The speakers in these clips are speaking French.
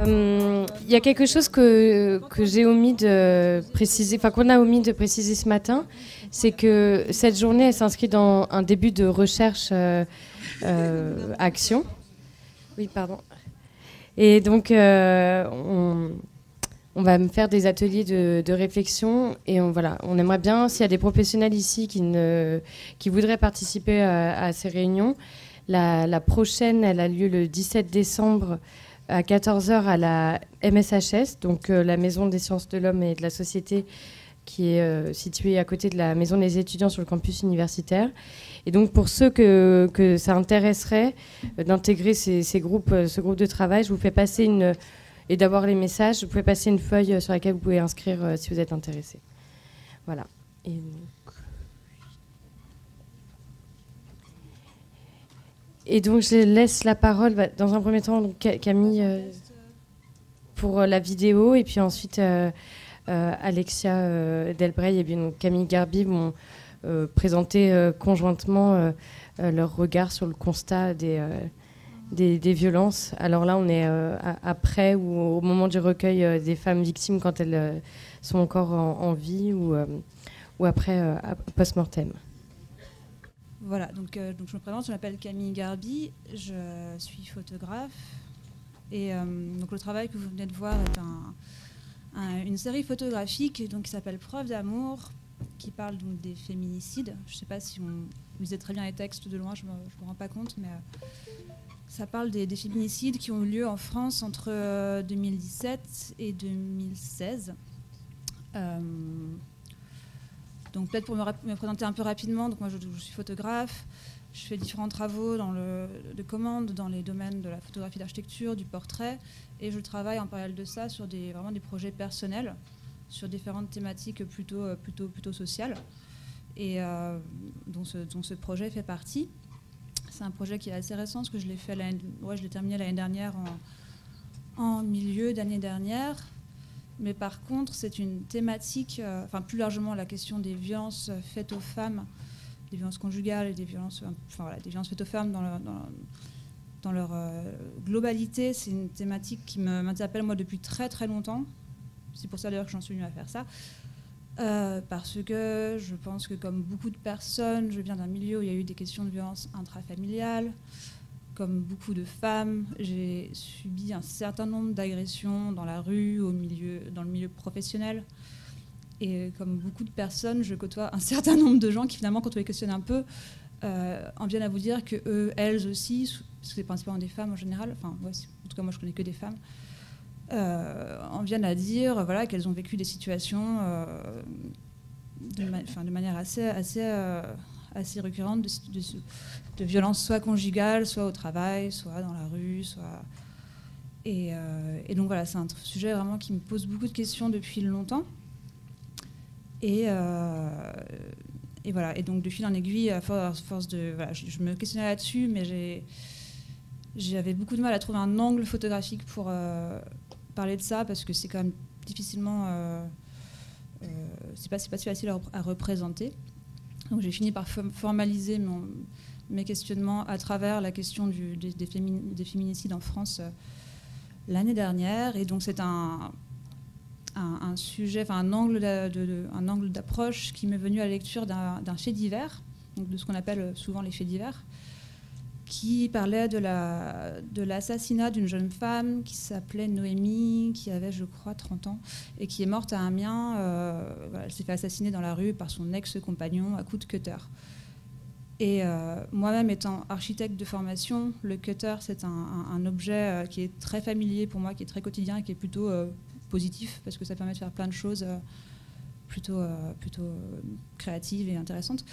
Il y a quelque chose que j'ai omis de préciser, enfin qu'on a omis de préciser ce matin, c'est que cette journée, elle s'inscrit dans un début de recherche action. Oui, pardon. Et donc, on va me faire des ateliers de réflexion et on aimerait bien, s'il y a des professionnels ici qui voudraient participer à ces réunions. La prochaine, elle a lieu le 17 décembre à 14 h à la MSHS, donc la Maison des sciences de l'homme et de la société, qui est située à côté de la Maison des étudiants sur le campus universitaire. Et donc pour ceux que ça intéresserait d'intégrer ce groupe de travail, je vous fais passer et d'avoir les messages, vous pouvez passer une feuille sur laquelle vous pouvez inscrire si vous êtes intéressé. Voilà. Et donc je laisse la parole dans un premier temps donc, Camille pour la vidéo, et puis ensuite Alexia Delbrey et bien Camille Garbi vont présenter conjointement leur regard sur le constat des violences. Alors là, on est après ou au moment du recueil des femmes victimes quand elles sont encore en vie ou après post-mortem. Voilà, donc je me présente, je m'appelle Camille Garbi, je suis photographe et donc le travail que vous venez de voir est une série photographique donc, qui s'appelle Preuve d'amour, qui parle donc des féminicides. Je ne sais pas si vous lisez très bien les textes de loin, je ne me rends pas compte, mais ça parle des féminicides qui ont eu lieu en France entre 2017 et 2016. Donc peut-être pour me présenter un peu rapidement, donc moi je suis photographe, je fais différents travaux de commande dans les domaines de la photographie d'architecture, du portrait, et je travaille en parallèle de ça sur vraiment des projets personnels, sur différentes thématiques plutôt sociales, et dont ce projet fait partie. C'est un projet qui est assez récent, parce que je l'ai terminé l'année dernière, en milieu d'année dernière. Mais par contre, c'est une thématique, plus largement la question des violences faites aux femmes, des violences conjugales et des violences faites aux femmes dans leur globalité. C'est une thématique qui m'interpelle moi depuis très très longtemps. C'est pour ça d'ailleurs que j'en suis venue à faire ça. Parce que je pense que comme beaucoup de personnes, je viens d'un milieu où il y a eu des questions de violence intrafamiliale. Comme beaucoup de femmes, j'ai subi un certain nombre d'agressions dans la rue, dans le milieu professionnel. Et comme beaucoup de personnes, je côtoie un certain nombre de gens qui, finalement, quand on les questionne un peu, en viennent à vous dire qu'elles aussi, parce que c'est principalement des femmes en général, en tout cas moi je connais que des femmes, en viennent à dire qu'elles ont vécu des situations de manière assez récurrente de violences soit conjugales, soit au travail, soit dans la rue, soit... Et donc voilà, c'est un sujet vraiment qui me pose beaucoup de questions depuis longtemps. Et voilà, et donc de fil en aiguille, à force de... Voilà, je me questionnais là-dessus, mais j'avais beaucoup de mal à trouver un angle photographique pour parler de ça, parce que c'est quand même difficilement... c'est pas si facile à représenter. Donc j'ai fini par formaliser mes questionnements à travers la question des féminicides en France l'année dernière. Et donc c'est un sujet, un angle d'approche qui m'est venu à la lecture d'un fait divers, donc de ce qu'on appelle souvent les faits divers, qui parlait de l'assassinat d'une jeune femme qui s'appelait Noémie, qui avait, je crois, 30 ans, et qui est morte à Amiens. Elle s'est fait assassiner dans la rue par son ex-compagnon à coups de cutter. Et moi-même, étant architecte de formation, le cutter, c'est un objet qui est très familier pour moi, qui est très quotidien et qui est plutôt positif, parce que ça permet de faire plein de choses plutôt créatives et intéressantes.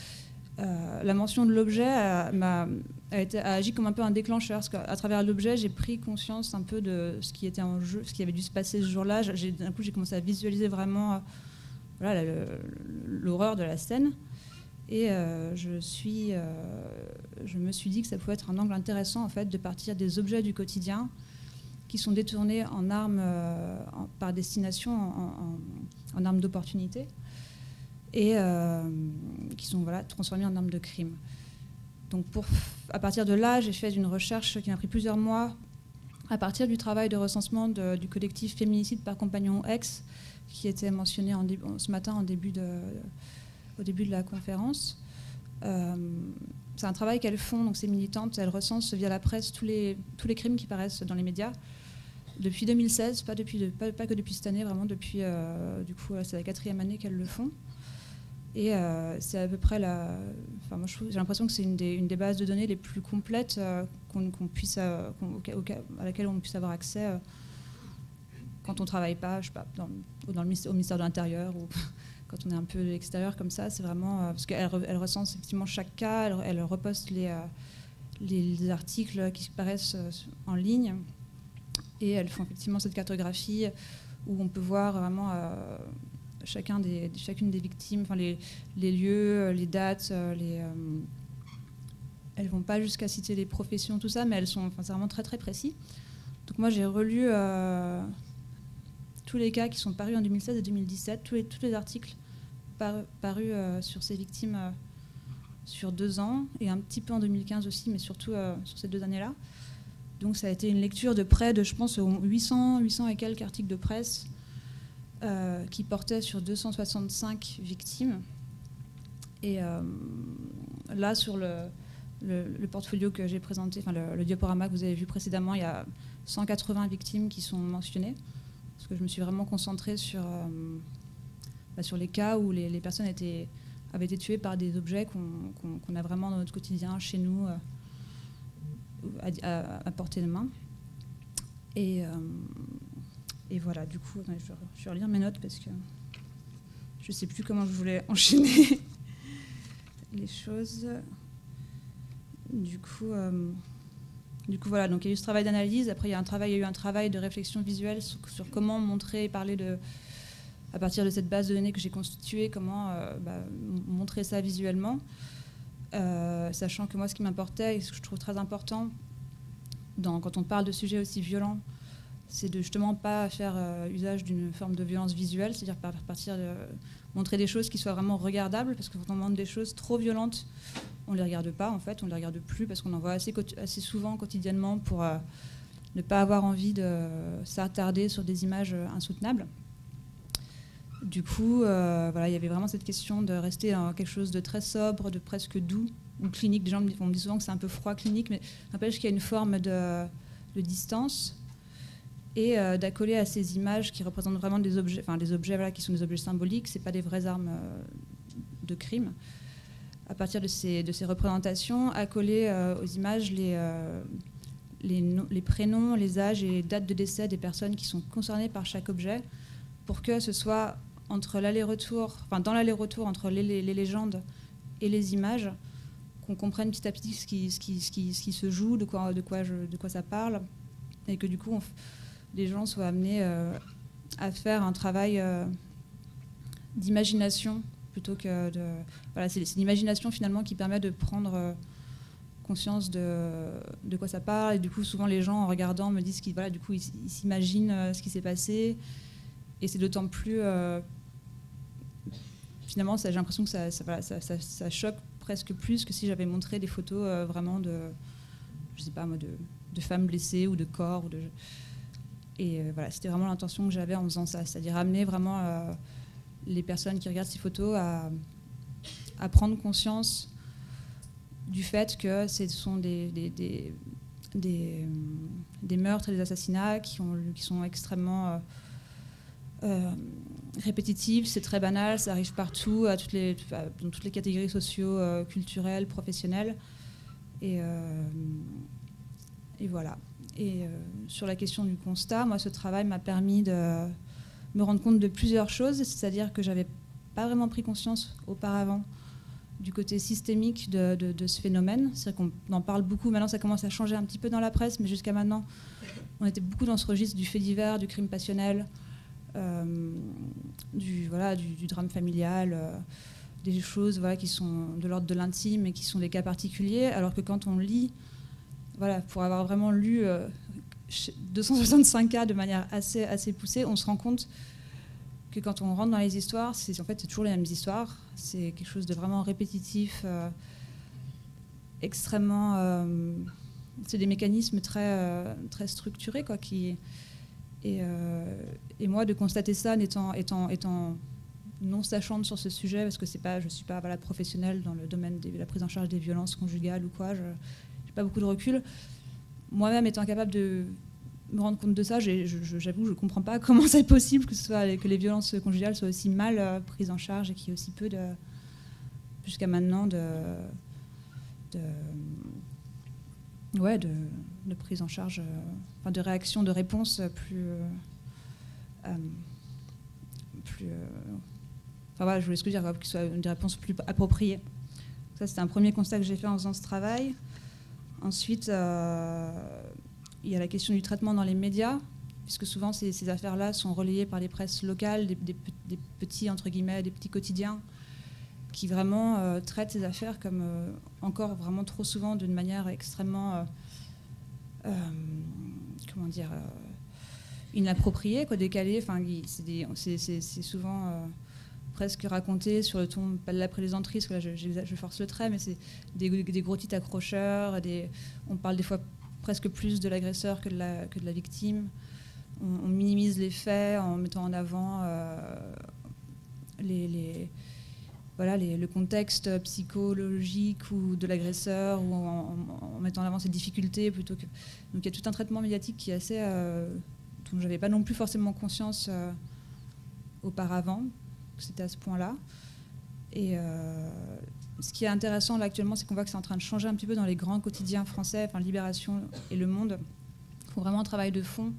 La mention de l'objet a agi comme un peu un déclencheur, parce qu'à travers l'objet, j'ai pris conscience un peu de ce qui était en jeu, ce qui avait dû se passer ce jour-là. D'un coup, j'ai commencé à visualiser vraiment l'horreur de la scène. Et je me suis dit que ça pouvait être un angle intéressant, en fait, de partir des objets du quotidien qui sont détournés en armes par destination, en armes d'opportunité, et qui sont transformés en armes de crime. Donc à partir de là, j'ai fait une recherche qui m'a pris plusieurs mois à partir du travail de recensement du collectif Féminicide par compagnon ex, qui était mentionné ce matin au début de la conférence. C'est un travail qu'elles font, donc ces militantes, elles recensent via la presse tous les crimes qui paraissent dans les médias. Depuis 2016, pas que depuis cette année, vraiment depuis, du coup, c'est la 4e année qu'elles le font. Et c'est à peu près moi, j'ai l'impression que c'est une des bases de données les plus complètes à laquelle on puisse avoir accès quand on ne travaille pas, je sais pas, au ministère de l'Intérieur ou quand on est un peu de l'extérieur comme ça. C'est vraiment parce qu'elle recense effectivement chaque cas, elle reposte les articles qui paraissent en ligne, et elles font effectivement cette cartographie où on peut voir vraiment chacune des victimes, enfin les lieux, les dates, elles vont pas jusqu'à citer les professions, tout ça, mais c'est vraiment très très précis. Donc moi j'ai relu tous les cas qui sont parus en 2016 et 2017, tous les articles parus sur ces victimes sur 2 ans, et un petit peu en 2015 aussi, mais surtout sur ces 2 années-là. Donc ça a été une lecture de près de, je pense, 800 et quelques articles de presse qui portaient sur 265 victimes. Et là, sur le portfolio que j'ai présenté, enfin le diaporama que vous avez vu précédemment, il y a 180 victimes qui sont mentionnées, parce que je me suis vraiment concentrée sur les cas où les personnes avaient été tuées par des objets qu'on a vraiment dans notre quotidien, chez nous, à portée de main. Et voilà, du coup, je vais relire mes notes parce que je ne sais plus comment je voulais enchaîner les choses. Du coup, voilà, donc il y a eu ce travail d'analyse. Après, il y a eu un travail de réflexion visuelle sur comment montrer et parler à partir de cette base de données que j'ai constituée, comment montrer ça visuellement. Sachant que moi, ce qui m'importait et ce que je trouve très important quand on parle de sujets aussi violents, c'est de justement pas faire usage d'une forme de violence visuelle, c'est-à-dire partir de montrer des choses qui soient vraiment regardables, parce que quand on montre des choses trop violentes, on les regarde pas en fait, on les regarde plus parce qu'on en voit assez souvent quotidiennement pour ne pas avoir envie de s'attarder sur des images insoutenables. Du coup, voilà, il y avait vraiment cette question de rester dans quelque chose de très sobre, de presque doux ou clinique. Des gens me disent souvent que c'est un peu froid clinique, mais n'empêche qu'il y a une forme de distance et d'accoler à ces images qui représentent vraiment des objets, voilà, qui sont des objets symboliques, c'est pas des vraies armes de crime. À partir de ces représentations, accoler aux images les prénoms, les âges et les dates de décès des personnes qui sont concernées par chaque objet, pour que ce soit dans l'allers-retours entre les légendes et les images, qu'on comprenne petit à petit ce qui se joue, de quoi ça parle, et que du coup les gens soient amenés à faire un travail d'imagination plutôt que de... Voilà, c'est l'imagination finalement qui permet de prendre conscience de quoi ça parle, et du coup souvent les gens en regardant me disent qu'ils ils s'imaginent ce qui s'est passé, et c'est d'autant plus... finalement j'ai l'impression que ça choque presque plus que si j'avais montré des photos vraiment de femmes blessées ou de corps et voilà, c'était vraiment l'intention que j'avais en faisant ça, c'est-à-dire amener vraiment les personnes qui regardent ces photos à prendre conscience du fait que ce sont des meurtres et des assassinats qui sont extrêmement répétitifs, c'est très banal, ça arrive partout, dans toutes les catégories socio-culturelles, professionnelles, et voilà. Et sur la question du constat, moi, ce travail m'a permis de me rendre compte de plusieurs choses, c'est-à-dire que j'avais pas vraiment pris conscience auparavant du côté systémique de ce phénomène. C'est vrai qu'on en parle beaucoup, maintenant ça commence à changer un petit peu dans la presse, mais jusqu'à maintenant, on était beaucoup dans ce registre du fait divers, du crime passionnel, du drame familial, des choses qui sont de l'ordre de l'intime et qui sont des cas particuliers, alors que quand on lit, pour avoir vraiment lu 265 cas de manière assez poussée, on se rend compte que quand on rentre dans les histoires, c'est toujours les mêmes histoires, c'est quelque chose de vraiment répétitif, extrêmement c'est des mécanismes très, très structurés, quoi, et moi, de constater ça, étant non sachante sur ce sujet, parce que je ne suis pas professionnelle dans le domaine de la prise en charge des violences conjugales ou quoi, je n'ai pas beaucoup de recul. Moi-même, étant capable de me rendre compte de ça, j'avoue, je ne comprends pas comment c'est possible que les violences conjugales soient aussi mal prises en charge et qu'il y ait aussi peu jusqu'à maintenant de prise en charge, de réaction, de réponse plus je voulais ce que dire, que ce soit une réponse plus appropriée. Ça, c'était un premier constat que j'ai fait en faisant ce travail. Ensuite, il y a la question du traitement dans les médias, puisque souvent ces affaires-là sont relayées par les presses locales, des petits, entre guillemets, des petits quotidiens, qui vraiment traitent ces affaires comme encore vraiment trop souvent d'une manière extrêmement inappropriée, quoi, décalée. Enfin, c'est souvent presque raconté sur le ton, pas de la plaisanterie, parce que là je force le trait, mais c'est des gros titres accrocheurs, on parle des fois presque plus de l'agresseur que de la victime. On minimise les faits en mettant en avant le contexte psychologique ou de l'agresseur, ou en mettant en avant ses difficultés plutôt que. Donc il y a tout un traitement médiatique qui est assez dont j'avais pas non plus forcément conscience auparavant, que c'était à ce point-là. Et ce qui est intéressant là actuellement, c'est qu'on voit que c'est en train de changer un petit peu dans les grands quotidiens français, enfin Libération et Le Monde. Il faut vraiment un travail de fond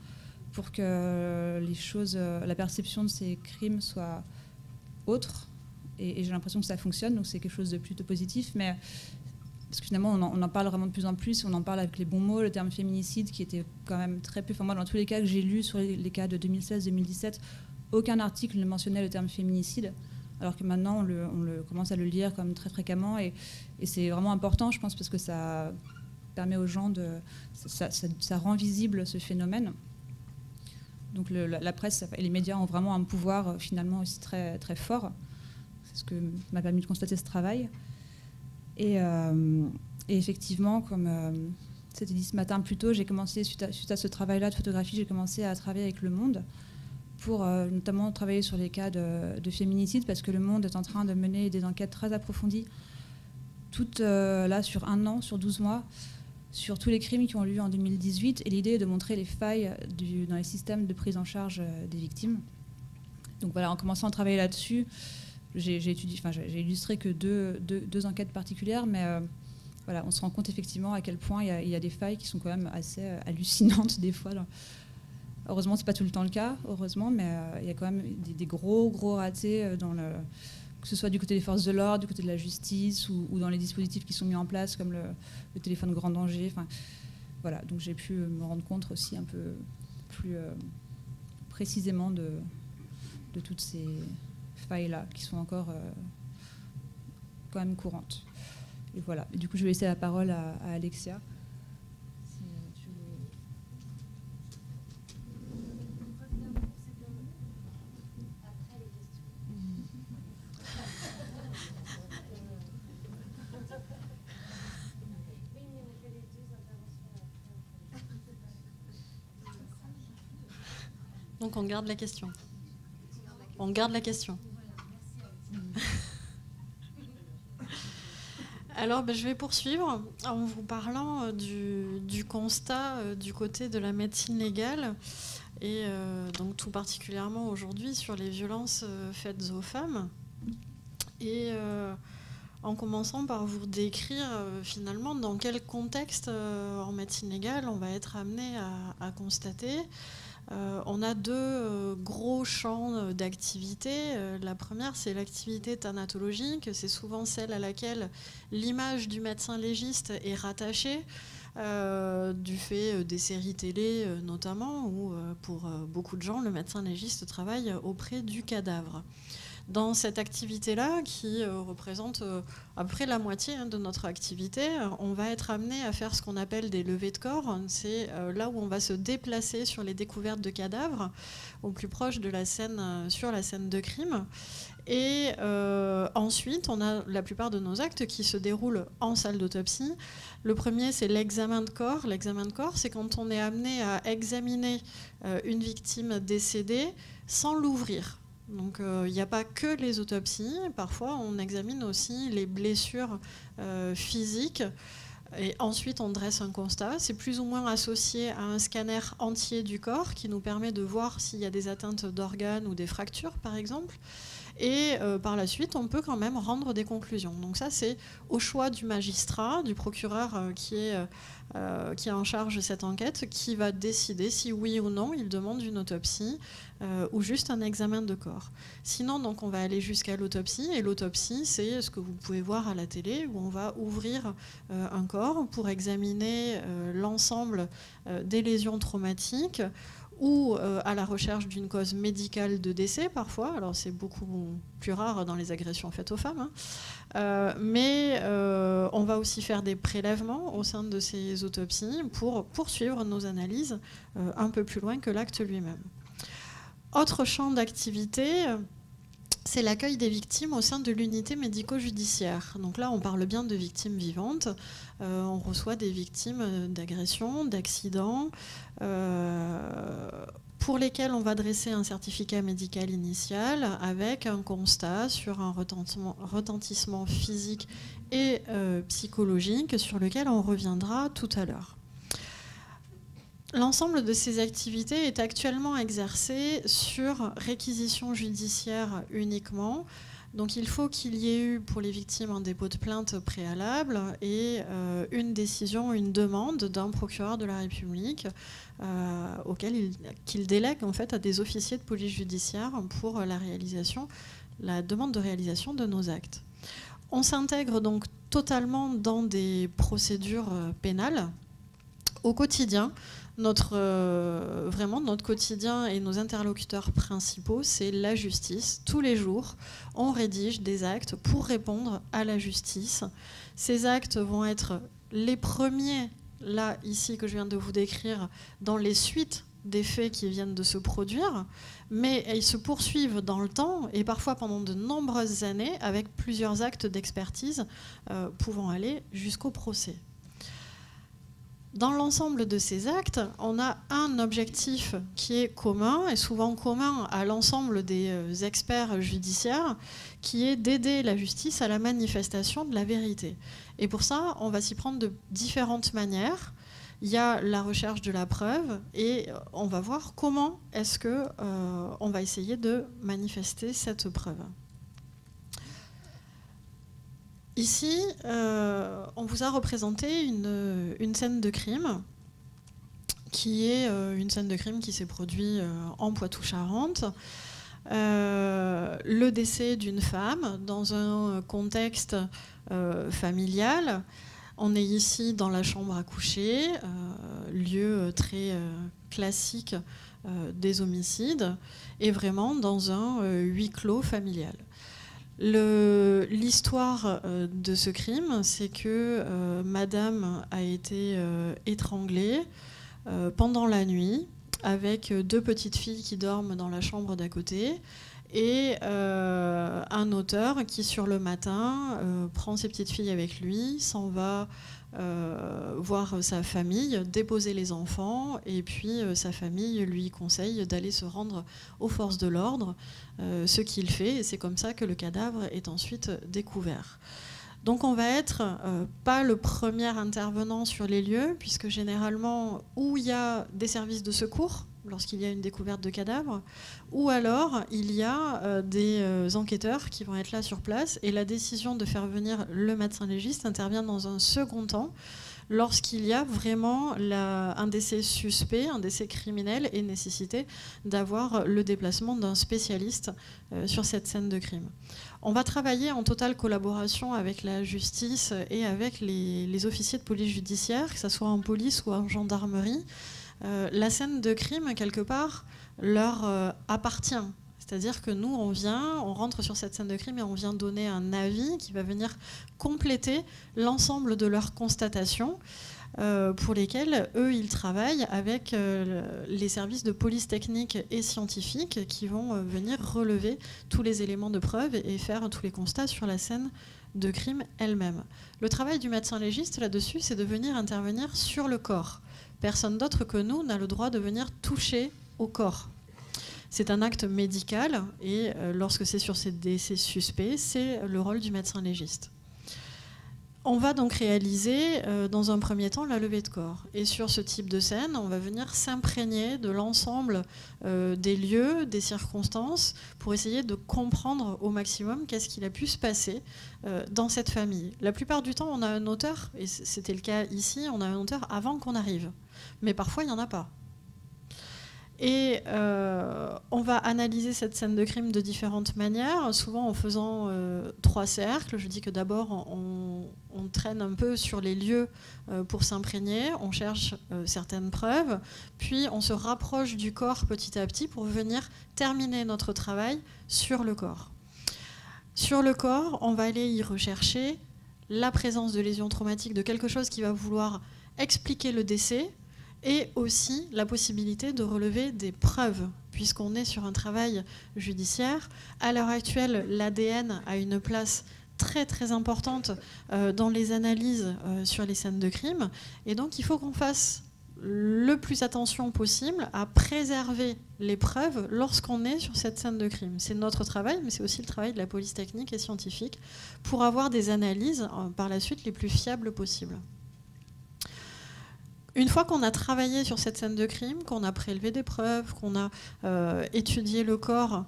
pour que la perception de ces crimes soit autre. Et j'ai l'impression que ça fonctionne, donc c'est quelque chose de plutôt positif. Mais parce que finalement, on en parle vraiment de plus en plus, on en parle avec les bons mots, le terme féminicide qui était quand même très peu. Enfin, moi, dans tous les cas que j'ai lus sur les cas de 2016-2017, aucun article ne mentionnait le terme féminicide, alors que maintenant, on commence à le lire comme très fréquemment. Et c'est vraiment important, je pense, parce que ça permet aux gens ça rend visible ce phénomène. Donc la presse et les médias ont vraiment un pouvoir finalement aussi très, très fort. C'est ce que m'a permis de constater ce travail. Et effectivement, comme c'était dit ce matin plus tôt, j'ai commencé, suite à ce travail-là de photographie, j'ai commencé à travailler avec Le Monde pour notamment travailler sur les cas de féminicide, parce que Le Monde est en train de mener des enquêtes très approfondies, toutes là sur 1 an, sur 12 mois, sur tous les crimes qui ont eu lieu en 2018. Et l'idée est de montrer les failles dans les systèmes de prise en charge des victimes. Donc voilà, en commençant à travailler là-dessus, j'ai illustré que deux enquêtes particulières, mais voilà, on se rend compte effectivement à quel point il y a des failles qui sont quand même assez hallucinantes des fois. Heureusement, c'est pas tout le temps le cas, heureusement, mais il y a quand même des gros ratés que ce soit du côté des forces de l'ordre, du côté de la justice, ou dans les dispositifs qui sont mis en place, comme le téléphone grand danger. Enfin, voilà, donc j'ai pu me rendre compte aussi un peu plus précisément de toutes ces failles-là, qui sont encore quand même courantes. Et voilà. Et du coup, je vais laisser la parole à Alexia. Donc on garde la question. On garde la question. Alors je vais poursuivre en vous parlant du constat du côté de la médecine légale, et donc tout particulièrement aujourd'hui sur les violences faites aux femmes. Et en commençant par vous décrire finalement dans quel contexte en médecine légale on va être amené à constater. On a 2 gros champs d'activité. La première, c'est l'activité thanatologique. C'est souvent celle à laquelle l'image du médecin légiste est rattachée, du fait des séries télé notamment, où pour beaucoup de gens, le médecin légiste travaille auprès du cadavre. Dans cette activité-là, qui représente à peu près la moitié de notre activité, on va être amené à faire ce qu'on appelle des levées de corps. C'est là où on va se déplacer sur les découvertes de cadavres, au plus proche de la scène, sur la scène de crime. Et ensuite, on a la plupart de nos actes qui se déroulent en salle d'autopsie. Le premier, c'est l'examen de corps. L'examen de corps, c'est quand on est amené à examiner une victime décédée sans l'ouvrir. Donc il n'y a pas que les autopsies, parfois on examine aussi les blessures physiques et ensuite on dresse un constat. C'est plus ou moins associé à un scanner entier du corps qui nous permet de voir s'il y a des atteintes d'organes ou des fractures par exemple. Et par la suite, on peut quand même rendre des conclusions. Donc ça, c'est au choix du magistrat, du procureur qui est en charge de cette enquête, qui va décider si oui ou non il demande une autopsie ou juste un examen de corps. Sinon, donc, on va aller jusqu'à l'autopsie. Et l'autopsie, c'est ce que vous pouvez voir à la télé, où on va ouvrir un corps pour examiner l'ensemble des lésions traumatiques, ou à la recherche d'une cause médicale de décès parfois. Alors c'est beaucoup plus rare dans les agressions faites aux femmes, mais on va aussi faire des prélèvements au sein de ces autopsies pour poursuivre nos analyses un peu plus loin que l'acte lui-même. Autre champ d'activité, c'est l'accueil des victimes au sein de l'unité médico-judiciaire. Donc là, on parle bien de victimes vivantes. On reçoit des victimes d'agressions, d'accidents, pour lesquelles on va dresser un certificat médical initial avec un constat sur un retentissement physique et psychologique sur lequel on reviendra tout à l'heure. L'ensemble de ces activités est actuellement exercé sur réquisition judiciaire uniquement. Donc il faut qu'il y ait eu pour les victimes un dépôt de plainte préalable et une décision, une demande d'un procureur de la République auquel qu'il délègue en fait à des officiers de police judiciaire pour la demande de réalisation de nos actes. On s'intègre donc totalement dans des procédures pénales au quotidien. Vraiment, notre quotidien et nos interlocuteurs principaux, c'est la justice. Tous les jours, on rédige des actes pour répondre à la justice. Ces actes vont être les premiers, là, ici, que je viens de vous décrire, dans les suites des faits qui viennent de se produire, mais ils se poursuivent dans le temps et parfois pendant de nombreuses années avec plusieurs actes d'expertise pouvant aller jusqu'au procès. Dans l'ensemble de ces actes, on a un objectif qui est commun, et souvent commun à l'ensemble des experts judiciaires, qui est d'aider la justice à la manifestation de la vérité. Et pour ça, on va s'y prendre de différentes manières. Il y a la recherche de la preuve, et on va voir comment est-ce qu'on va essayer de manifester cette preuve. Ici, on vous a représenté une scène de crime qui est une scène de crime qui s'est produite en Poitou-Charentes. Le décès d'une femme dans un contexte familial. On est ici dans la chambre à coucher, lieu très classique des homicides, et vraiment dans un huis clos familial. L'histoire de ce crime, c'est que madame a été étranglée pendant la nuit avec deux petites filles qui dorment dans la chambre d'à côté et un auteur qui, sur le matin, prend ses petites filles avec lui, s'en va voir sa famille, déposer les enfants, et puis sa famille lui conseille d'aller se rendre aux forces de l'ordre, ce qu'il fait, et c'est comme ça que le cadavre est ensuite découvert. Donc on va être pas le premier intervenant sur les lieux, puisque généralement, où il y a des services de secours, lorsqu'il y a une découverte de cadavre, ou alors il y a des enquêteurs qui vont être là sur place, et la décision de faire venir le médecin légiste intervient dans un second temps, lorsqu'il y a vraiment un décès suspect, un décès criminel, et nécessité d'avoir le déplacement d'un spécialiste sur cette scène de crime. On va travailler en totale collaboration avec la justice et avec les officiers de police judiciaire, que ce soit en police ou en gendarmerie. La scène de crime, quelque part, leur appartient. C'est-à-dire que nous, on rentre sur cette scène de crime et on vient donner un avis qui va venir compléter l'ensemble de leurs constatations pour lesquelles, eux, ils travaillent avec les services de police technique et scientifique qui vont venir relever tous les éléments de preuve et faire tous les constats sur la scène de crime elle-même. Le travail du médecin légiste là-dessus, c'est de venir intervenir sur le corps. Personne d'autre que nous n'a le droit de venir toucher au corps. C'est un acte médical et lorsque c'est sur ces décès suspects, c'est le rôle du médecin légiste. On va donc réaliser dans un premier temps la levée de corps. Et sur ce type de scène, on va venir s'imprégner de l'ensemble des lieux, des circonstances, pour essayer de comprendre au maximum qu'est-ce qu'il a pu se passer dans cette famille. La plupart du temps, on a un auteur, et c'était le cas ici, on a un auteur avant qu'on arrive. Mais parfois, il n'y en a pas. Et on va analyser cette scène de crime de différentes manières, souvent en faisant 3 cercles. Je dis que d'abord, on traîne un peu sur les lieux pour s'imprégner, on cherche certaines preuves, puis on se rapproche du corps petit à petit pour venir terminer notre travail sur le corps. Sur le corps, on va aller y rechercher la présence de lésions traumatiques, de quelque chose qui va vouloir expliquer le décès, et aussi la possibilité de relever des preuves, puisqu'on est sur un travail judiciaire. À l'heure actuelle, l'ADN a une place très très importante dans les analyses sur les scènes de crime, et donc il faut qu'on fasse le plus attention possible à préserver les preuves lorsqu'on est sur cette scène de crime. C'est notre travail, mais c'est aussi le travail de la police technique et scientifique pour avoir des analyses par la suite les plus fiables possibles. Une fois qu'on a travaillé sur cette scène de crime, qu'on a prélevé des preuves, qu'on a étudié le corps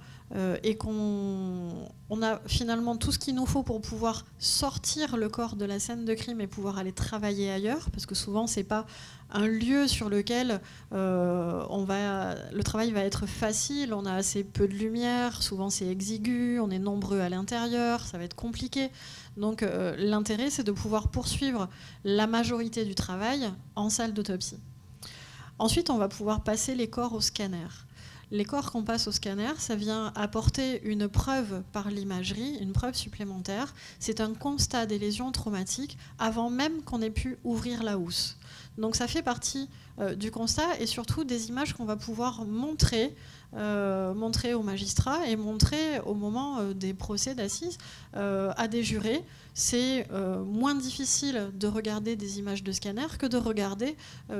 et qu'on a finalement tout ce qu'il nous faut pour pouvoir sortir le corps de la scène de crime et pouvoir aller travailler ailleurs, parce que souvent c'est pas un lieu sur lequel le travail va être facile, on a assez peu de lumière, souvent c'est exigu, on est nombreux à l'intérieur, ça va être compliqué. Donc l'intérêt, c'est de pouvoir poursuivre la majorité du travail en salle d'autopsie. Ensuite, on va pouvoir passer les corps au scanner. Les corps qu'on passe au scanner, ça vient apporter une preuve par l'imagerie, une preuve supplémentaire. C'est un constat des lésions traumatiques avant même qu'on ait pu ouvrir la housse. Donc ça fait partie du constat et surtout des images qu'on va pouvoir montrer aux magistrats et montrer au moment des procès d'assises à des jurés. C'est moins difficile de regarder des images de scanner que de regarder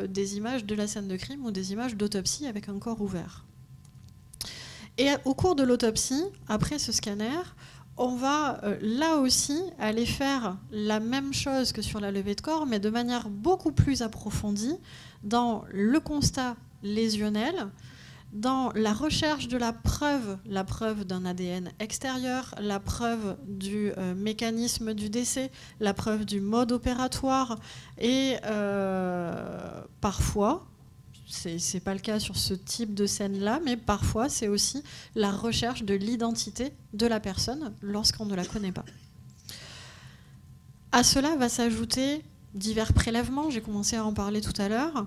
des images de la scène de crime ou des images d'autopsie avec un corps ouvert. Et au cours de l'autopsie, après ce scanner, on va là aussi aller faire la même chose que sur la levée de corps, mais de manière beaucoup plus approfondie dans le constat lésionnel, dans la recherche de la preuve d'un ADN extérieur, la preuve du mécanisme du décès, la preuve du mode opératoire et parfois, c'est pas le cas sur ce type de scène-là, mais parfois c'est aussi la recherche de l'identité de la personne lorsqu'on ne la connaît pas. À cela va s'ajouter divers prélèvements, j'ai commencé à en parler tout à l'heure.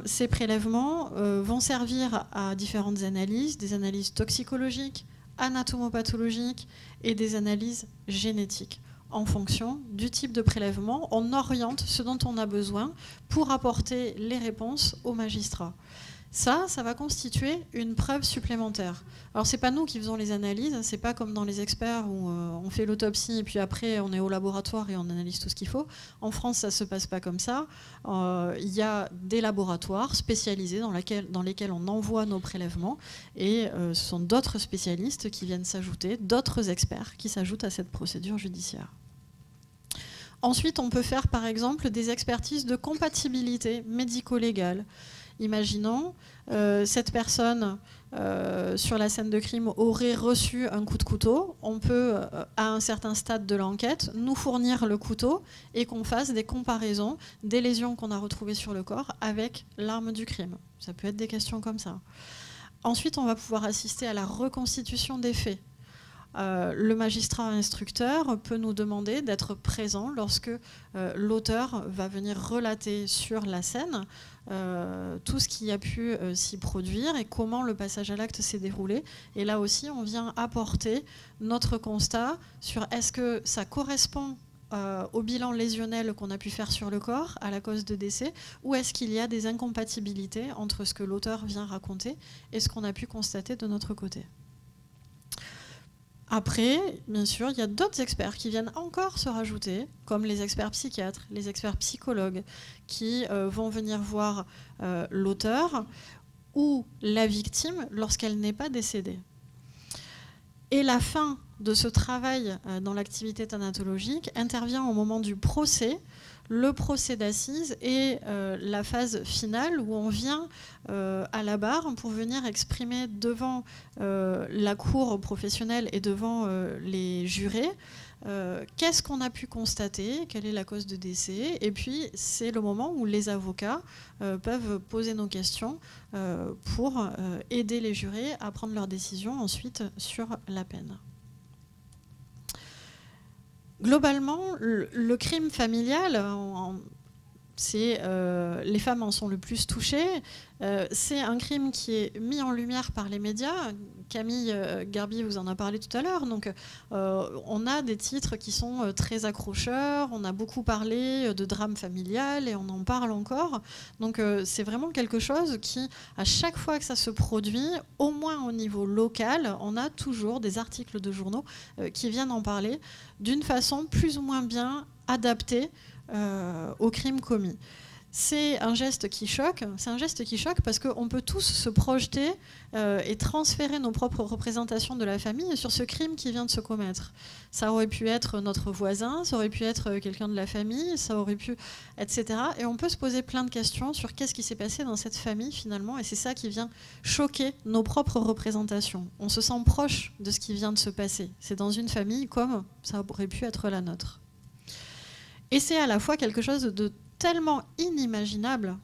Ces prélèvements vont servir à différentes analyses, des analyses toxicologiques, anatomopathologiques et des analyses génétiques. En fonction du type de prélèvement, on oriente ce dont on a besoin pour apporter les réponses aux magistrats. Ça va constituer une preuve supplémentaire. Alors c'est pas nous qui faisons les analyses, c'est pas comme dans les experts où on fait l'autopsie et puis après on est au laboratoire et on analyse tout ce qu'il faut. En France, ça se passe pas comme ça. Il y a des laboratoires spécialisés dans lesquels on envoie nos prélèvements et ce sont d'autres spécialistes qui viennent s'ajouter, d'autres experts qui s'ajoutent à cette procédure judiciaire. Ensuite, on peut faire par exemple des expertises de compatibilité médico-légale. Imaginons, cette personne sur la scène de crime aurait reçu un coup de couteau. On peut, à un certain stade de l'enquête, nous fournir le couteau et qu'on fasse des comparaisons des lésions qu'on a retrouvées sur le corps avec l'arme du crime. Ça peut être des questions comme ça. Ensuite, on va pouvoir assister à la reconstitution des faits. le magistrat instructeur peut nous demander d'être présent lorsque l'auteur va venir relater sur la scène tout ce qui a pu s'y produire et comment le passage à l'acte s'est déroulé. Et là aussi, on vient apporter notre constat sur est-ce que ça correspond au bilan lésionnel qu'on a pu faire sur le corps, à la cause de décès, ou est-ce qu'il y a des incompatibilités entre ce que l'auteur vient raconter et ce qu'on a pu constater de notre côté. Après, bien sûr, il y a d'autres experts qui viennent encore se rajouter, comme les experts psychiatres, les experts psychologues, qui vont venir voir l'auteur ou la victime lorsqu'elle n'est pas décédée. Et la fin de ce travail dans l'activité thanatologique intervient au moment du procès, le procès d'assises et la phase finale où on vient à la barre pour venir exprimer devant la cour professionnelle et devant les jurés qu'est-ce qu'on a pu constater, quelle est la cause de décès, et puis c'est le moment où les avocats peuvent poser nos questions pour aider les jurés à prendre leurs décisions ensuite sur la peine. Globalement, le crime familial, les femmes en sont le plus touchées. C'est un crime qui est mis en lumière par les médias. Camille Garbi vous en a parlé tout à l'heure. Donc, on a des titres qui sont très accrocheurs. On a beaucoup parlé de drame familial et on en parle encore. Donc, c'est vraiment quelque chose qui, à chaque fois que ça se produit, au moins au niveau local, on a toujours des articles de journaux qui viennent en parler d'une façon plus ou moins bien adaptée au crime commis. C'est un geste qui choque. C'est un geste qui choque parce qu'on peut tous se projeter et transférer nos propres représentations de la famille sur ce crime qui vient de se commettre. Ça aurait pu être notre voisin, ça aurait pu être quelqu'un de la famille, ça aurait pu, etc. Et on peut se poser plein de questions sur qu'est-ce qui s'est passé dans cette famille finalement. Et c'est ça qui vient choquer nos propres représentations. On se sent proche de ce qui vient de se passer. C'est dans une famille comme ça aurait pu être la nôtre. Et c'est à la fois quelque chose de tellement inimaginable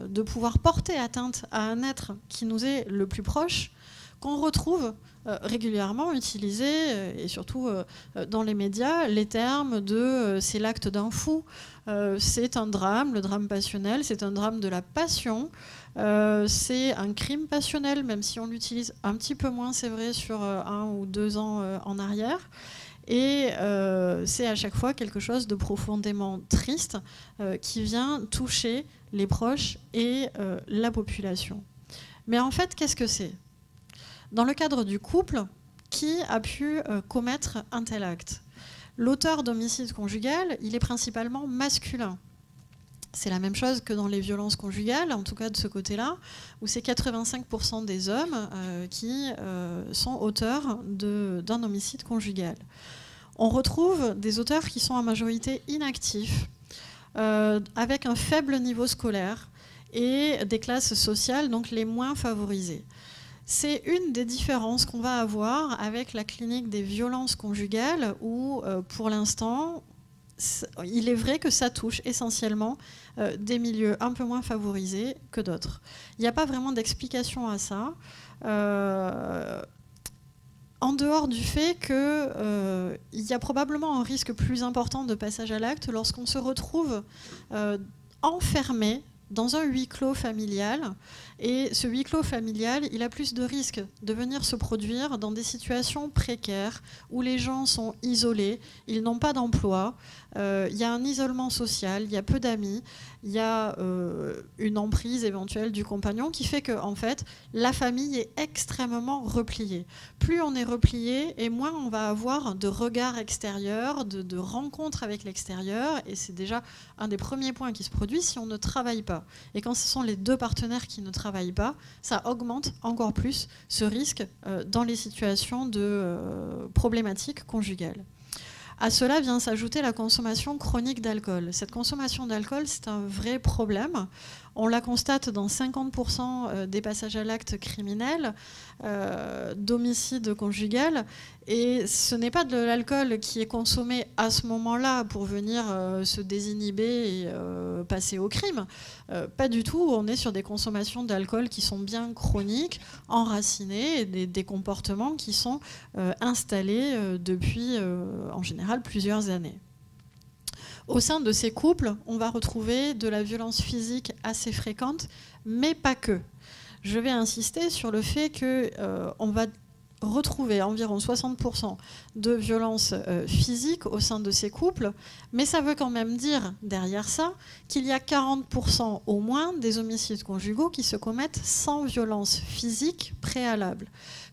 de pouvoir porter atteinte à un être qui nous est le plus proche, qu'on retrouve régulièrement utilisé, et surtout dans les médias, les termes de c'est l'acte d'un fou, c'est un drame, le drame passionnel, c'est un drame de la passion, c'est un crime passionnel, même si on l'utilise un petit peu moins, c'est vrai, sur 1 ou 2 ans en arrière. Et c'est à chaque fois quelque chose de profondément triste qui vient toucher les proches et la population. Mais en fait, qu'est-ce que c'est ? Dans le cadre du couple, qui a pu commettre un tel acte ? L'auteur d'homicide conjugal, il est principalement masculin. C'est la même chose que dans les violences conjugales, en tout cas de ce côté-là, où c'est 85% des hommes qui sont auteurs d'un homicide conjugal. On retrouve des auteurs qui sont en majorité inactifs, avec un faible niveau scolaire et des classes sociales donc les moins favorisées. C'est une des différences qu'on va avoir avec la clinique des violences conjugales où, pour l'instant, il est vrai que ça touche essentiellement des milieux un peu moins favorisés que d'autres. Il n'y a pas vraiment d'explication à ça. En dehors du fait qu'il y a probablement un risque plus important de passage à l'acte lorsqu'on se retrouve enfermé dans un huis clos familial. Et ce huis clos familial, il a plus de risques de venir se produire dans des situations précaires où les gens sont isolés, ils n'ont pas d'emploi, il y a un isolement social, il y a peu d'amis, il y a une emprise éventuelle du compagnon qui fait que en fait, la famille est extrêmement repliée. Plus on est replié et moins on va avoir de regards extérieurs, de rencontres avec l'extérieur. Et c'est déjà un des premiers points qui se produit si on ne travaille pas. Et quand ce sont les deux partenaires qui ne travaillent pas, ça augmente encore plus ce risque dans les situations de problématiques conjugales. À cela vient s'ajouter la consommation chronique d'alcool. Cette consommation d'alcool, c'est un vrai problème. On la constate dans 50% des passages à l'acte criminels, d'homicide conjugal. Et ce n'est pas de l'alcool qui est consommé à ce moment-là pour venir se désinhiber et passer au crime. Pas du tout. On est sur des consommations d'alcool qui sont bien chroniques, enracinées, et des comportements qui sont installés depuis, en général, plusieurs années. Au sein de ces couples, on va retrouver de la violence physique assez fréquente, mais pas que. Je vais insister sur le fait qu'on va retrouver environ 60% de violences physiques au sein de ces couples, mais ça veut quand même dire, derrière ça, qu'il y a 40% au moins des homicides conjugaux qui se commettent sans violence physique préalable.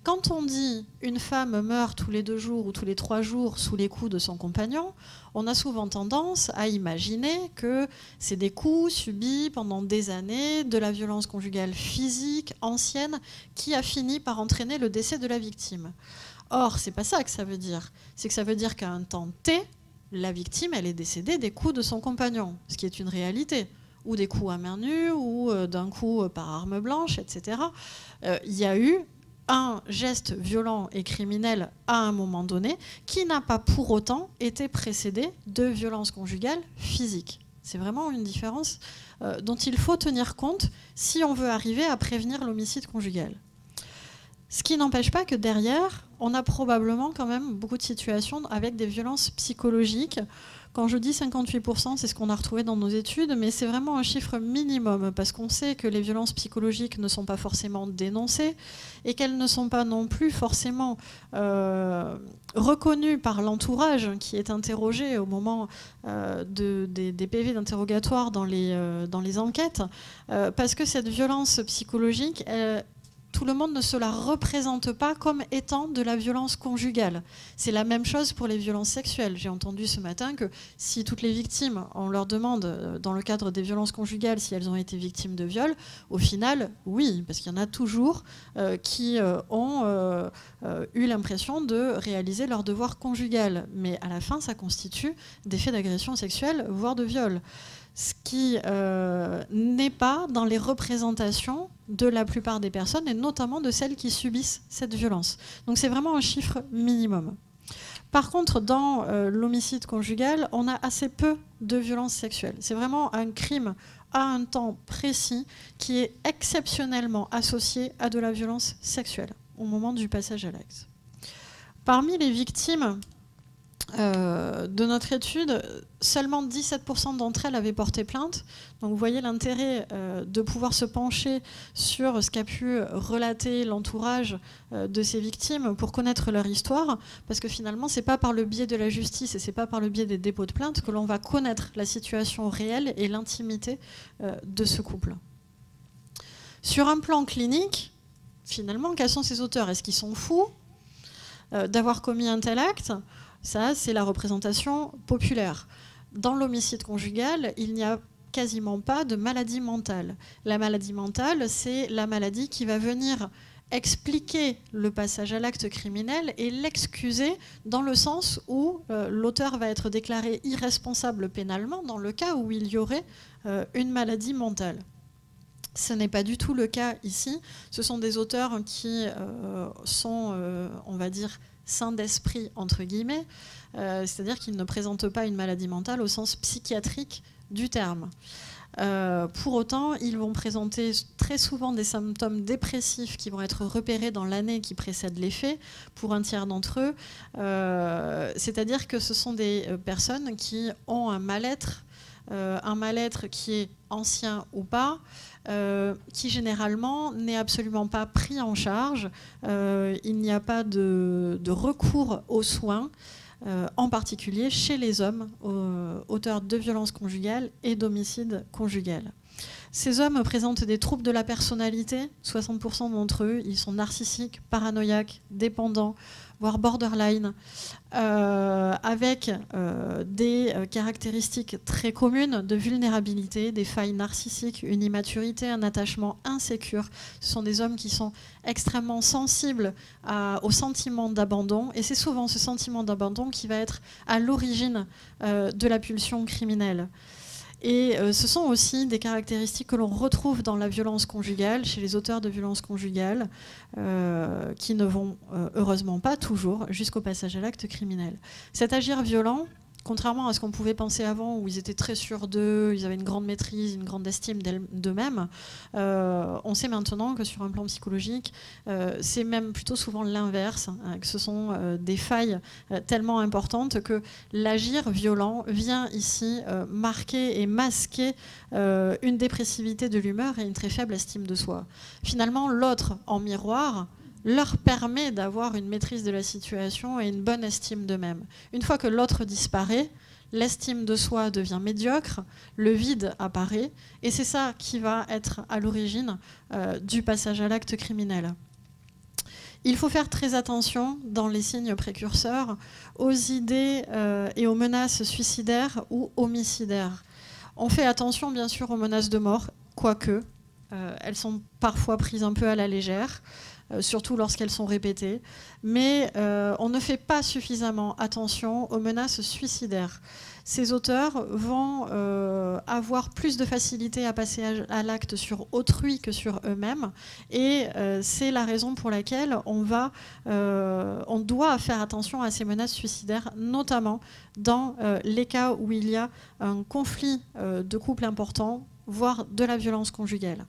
Quand on dit une femme meurt tous les 2 jours ou tous les 3 jours sous les coups de son compagnon, on a souvent tendance à imaginer que c'est des coups subis pendant des années, de la violence conjugale physique ancienne qui a fini par entraîner le décès de la victime. Or, c'est pas ça que ça veut dire. C'est que ça veut dire qu'à un temps T, la victime, elle est décédée des coups de son compagnon, ce qui est une réalité. Ou des coups à main nue, ou d'un coup par arme blanche, etc. Il y a eu un geste violent et criminel à un moment donné qui n'a pas pour autant été précédé de violence conjugale physique. C'est vraiment une différence dont il faut tenir compte si on veut arriver à prévenir l'homicide conjugal. Ce qui n'empêche pas que derrière, on a probablement quand même beaucoup de situations avec des violences psychologiques. Quand je dis 58%, c'est ce qu'on a retrouvé dans nos études, mais c'est vraiment un chiffre minimum, parce qu'on sait que les violences psychologiques ne sont pas forcément dénoncées et qu'elles ne sont pas non plus forcément reconnues par l'entourage qui est interrogé au moment des PV d'interrogatoire dans les enquêtes, parce que cette violence psychologique, tout le monde ne se la représente pas comme étant de la violence conjugale. C'est la même chose pour les violences sexuelles. J'ai entendu ce matin que si toutes les victimes, on leur demande dans le cadre des violences conjugales si elles ont été victimes de viol, au final, oui, parce qu'il y en a toujours qui ont eu l'impression de réaliser leur devoir conjugal. Mais à la fin, ça constitue des faits d'agression sexuelle, voire de viol. Ce qui n'est pas dans les représentations de la plupart des personnes, et notamment de celles qui subissent cette violence. Donc c'est vraiment un chiffre minimum. Par contre, dans l'homicide conjugal, on a assez peu de violences sexuelles. C'est vraiment un crime à un temps précis qui est exceptionnellement associé à de la violence sexuelle au moment du passage à l'acte. Parmi les victimes de notre étude, seulement 17% d'entre elles avaient porté plainte. Donc vous voyez l'intérêt de pouvoir se pencher sur ce qu'a pu relater l'entourage de ces victimes pour connaître leur histoire, parce que finalement c'est pas par le biais de la justice et c'est pas par le biais des dépôts de plainte que l'on va connaître la situation réelle et l'intimité de ce couple. Sur un plan clinique, finalement, quels sont ces auteurs? Est-ce qu'ils sont fous d'avoir commis un tel acte? Ça, c'est la représentation populaire. Dans l'homicide conjugal, il n'y a quasiment pas de maladie mentale. La maladie mentale, c'est la maladie qui va venir expliquer le passage à l'acte criminel et l'excuser dans le sens où l'auteur va être déclaré irresponsable pénalement dans le cas où il y aurait une maladie mentale. Ce n'est pas du tout le cas ici. Ce sont des auteurs qui sont, on va dire, sains d'esprit, entre guillemets, c'est-à-dire qu'ils ne présentent pas une maladie mentale au sens psychiatrique du terme. Pour autant, ils vont présenter très souvent des symptômes dépressifs qui vont être repérés dans l'année qui précède les faits, pour un tiers d'entre eux. C'est-à-dire que ce sont des personnes qui ont un mal-être qui est ancien ou pas, qui généralement n'est absolument pas pris en charge. Il n'y a pas de recours aux soins, en particulier chez les hommes auteurs de violences conjugales et d'homicides conjugal. Ces hommes présentent des troubles de la personnalité. 60% d'entre eux, ils sont narcissiques, paranoïaques, dépendants, voire borderline, avec des caractéristiques très communes de vulnérabilité, des failles narcissiques, une immaturité, un attachement insécure. Ce sont des hommes qui sont extrêmement sensibles au sentiment d'abandon, et c'est souvent ce sentiment d'abandon qui va être à l'origine de la pulsion criminelle. Et ce sont aussi des caractéristiques que l'on retrouve dans la violence conjugale, chez les auteurs de violences conjugales, qui ne vont heureusement pas toujours jusqu'au passage à l'acte criminel. Cet agir violent, contrairement à ce qu'on pouvait penser avant, où ils étaient très sûrs d'eux, ils avaient une grande maîtrise, une grande estime d'eux-mêmes, on sait maintenant que sur un plan psychologique, c'est même plutôt souvent l'inverse, hein, que ce sont des failles tellement importantes que l'agir violent vient ici marquer et masquer une dépressivité de l'humeur et une très faible estime de soi. Finalement, l'autre, en miroir, leur permet d'avoir une maîtrise de la situation et une bonne estime d'eux-mêmes. Une fois que l'autre disparaît, l'estime de soi devient médiocre, le vide apparaît, et c'est ça qui va être à l'origine du passage à l'acte criminel. Il faut faire très attention dans les signes précurseurs aux idées et aux menaces suicidaires ou homicidaires. On fait attention bien sûr aux menaces de mort, quoique elles sont parfois prises un peu à la légère. Surtout lorsqu'elles sont répétées, mais on ne fait pas suffisamment attention aux menaces suicidaires. Ces auteurs vont avoir plus de facilité à passer à l'acte sur autrui que sur eux-mêmes, et c'est la raison pour laquelle on doit faire attention à ces menaces suicidaires, notamment dans les cas où il y a un conflit de couple important, voire de la violence conjugale.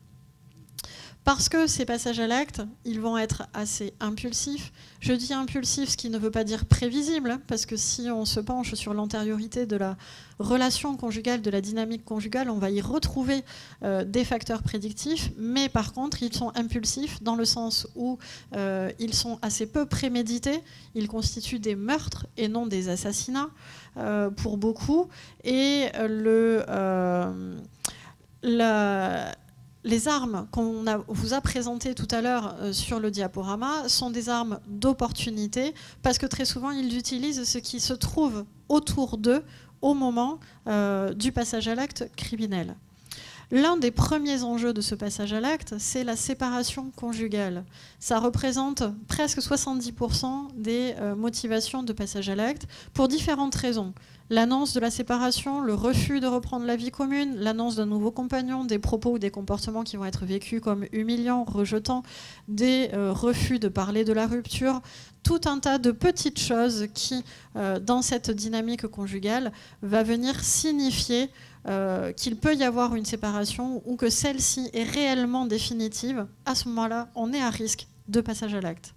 Parce que ces passages à l'acte, ils vont être assez impulsifs. Je dis impulsif, ce qui ne veut pas dire prévisible, parce que si on se penche sur l'antériorité de la relation conjugale, de la dynamique conjugale, on va y retrouver des facteurs prédictifs, mais par contre, ils sont impulsifs dans le sens où ils sont assez peu prémédités, ils constituent des meurtres et non des assassinats pour beaucoup, et les armes qu'on vous a présentées tout à l'heure sur le diaporama sont des armes d'opportunité, parce que très souvent ils utilisent ce qui se trouve autour d'eux au moment du passage à l'acte criminel. L'un des premiers enjeux de ce passage à l'acte, c'est la séparation conjugale. Ça représente presque 70% des motivations de passage à l'acte, pour différentes raisons. L'annonce de la séparation, le refus de reprendre la vie commune, l'annonce d'un nouveau compagnon, des propos ou des comportements qui vont être vécus comme humiliants, rejetants, des refus de parler de la rupture, tout un tas de petites choses qui, dans cette dynamique conjugale, va venir signifier qu'il peut y avoir une séparation ou que celle-ci est réellement définitive. À ce moment-là, on est à risque de passage à l'acte.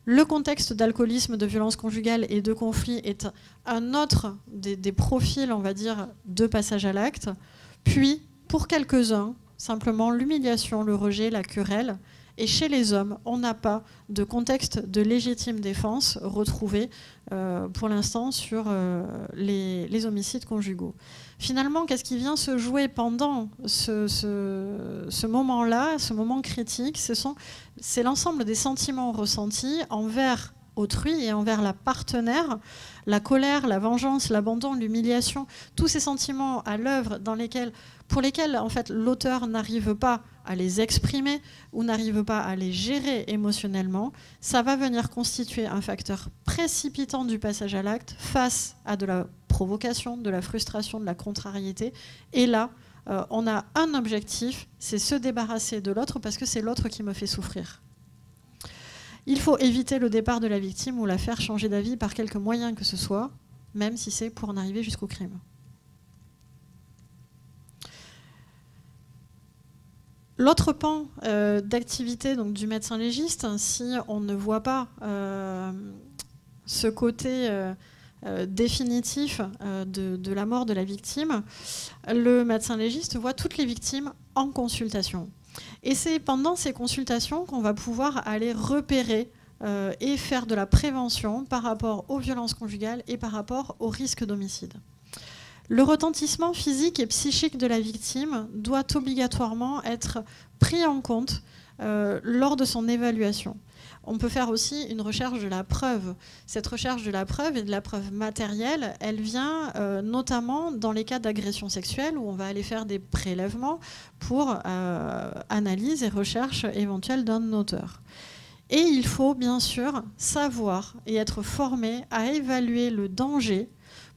Le contexte d'alcoolisme, de violence conjugale et de conflit est un autre des profils, on va dire, de passage à l'acte. Puis, pour quelques-uns, simplement l'humiliation, le rejet, la querelle. Et chez les hommes, on n'a pas de contexte de légitime défense retrouvé pour l'instant sur les homicides conjugaux. Finalement, qu'est-ce qui vient se jouer pendant ce moment-là, ce moment critique? C'est l'ensemble des sentiments ressentis envers autrui et envers la partenaire, la colère, la vengeance, l'abandon, l'humiliation, tous ces sentiments à l'œuvre pour lesquels en fait, l'auteur n'arrive pas à les exprimer ou n'arrive pas à les gérer émotionnellement, ça va venir constituer un facteur précipitant du passage à l'acte face à de la provocation, de la frustration, de la contrariété. Et là, on a un objectif, c'est se débarrasser de l'autre parce que c'est l'autre qui me fait souffrir. Il faut éviter le départ de la victime ou la faire changer d'avis par quelque moyen que ce soit, même si c'est pour en arriver jusqu'au crime. L'autre pan d'activité du médecin légiste, si on ne voit pas ce côté définitif de la mort de la victime, le médecin légiste voit toutes les victimes en consultation. Et c'est pendant ces consultations qu'on va pouvoir aller repérer et faire de la prévention par rapport aux violences conjugales et par rapport au risque d'homicide. Le retentissement physique et psychique de la victime doit obligatoirement être pris en compte lors de son évaluation. On peut faire aussi une recherche de la preuve. Cette recherche de la preuve et de la preuve matérielle, elle vient notamment dans les cas d'agression sexuelle où on va aller faire des prélèvements pour analyse et recherche éventuelle d'un auteur. Et il faut bien sûr savoir et être formé à évaluer le danger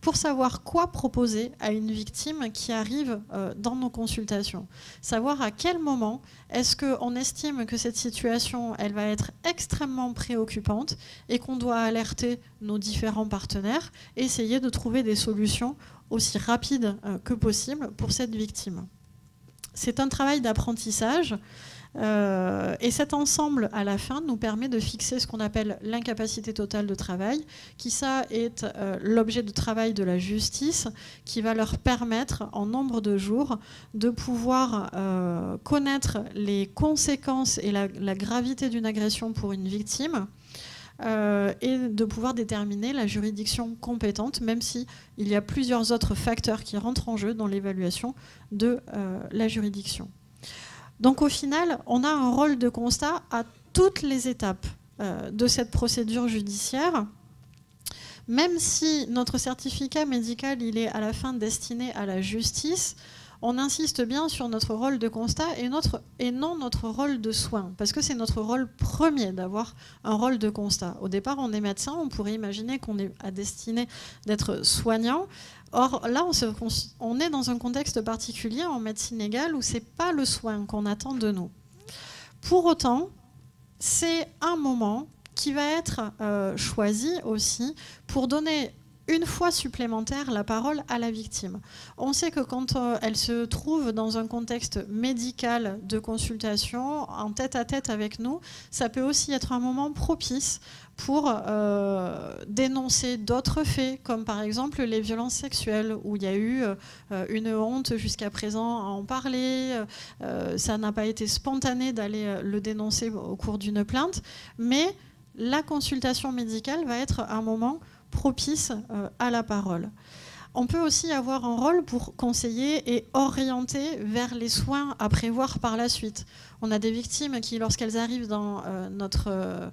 pour savoir quoi proposer à une victime qui arrive dans nos consultations. Savoir à quel moment est-ce qu'on estime que cette situation, elle va être extrêmement préoccupante et qu'on doit alerter nos différents partenaires et essayer de trouver des solutions aussi rapides que possible pour cette victime. C'est un travail d'apprentissage. Et cet ensemble, à la fin, nous permet de fixer ce qu'on appelle l'incapacité totale de travail, qui ça est l'objet de travail de la justice, qui va leur permettre, en nombre de jours, de pouvoir connaître les conséquences et la gravité d'une agression pour une victime, et de pouvoir déterminer la juridiction compétente, même s'il y a plusieurs autres facteurs qui rentrent en jeu dans l'évaluation de la juridiction. Donc au final, on a un rôle de constat à toutes les étapes de cette procédure judiciaire. Même si notre certificat médical il est à la fin destiné à la justice, on insiste bien sur notre rôle de constat et non notre rôle de soin, parce que c'est notre rôle premier d'avoir un rôle de constat. Au départ, on est médecin, on pourrait imaginer qu'on est à destiné d'être soignant. Or, là, on est dans un contexte particulier en médecine légale où ce n'est pas le soin qu'on attend de nous. Pour autant, c'est un moment qui va être choisi aussi pour donner une fois supplémentaire la parole à la victime. On sait que quand elle se trouve dans un contexte médical de consultation, en tête-à-tête avec nous, ça peut aussi être un moment propice pour dénoncer d'autres faits, comme par exemple les violences sexuelles, où il y a eu une honte jusqu'à présent à en parler, ça n'a pas été spontané d'aller le dénoncer au cours d'une plainte, mais la consultation médicale va être un moment propice à la parole. On peut aussi avoir un rôle pour conseiller et orienter vers les soins à prévoir par la suite. On a des victimes qui, lorsqu'elles arrivent dans notre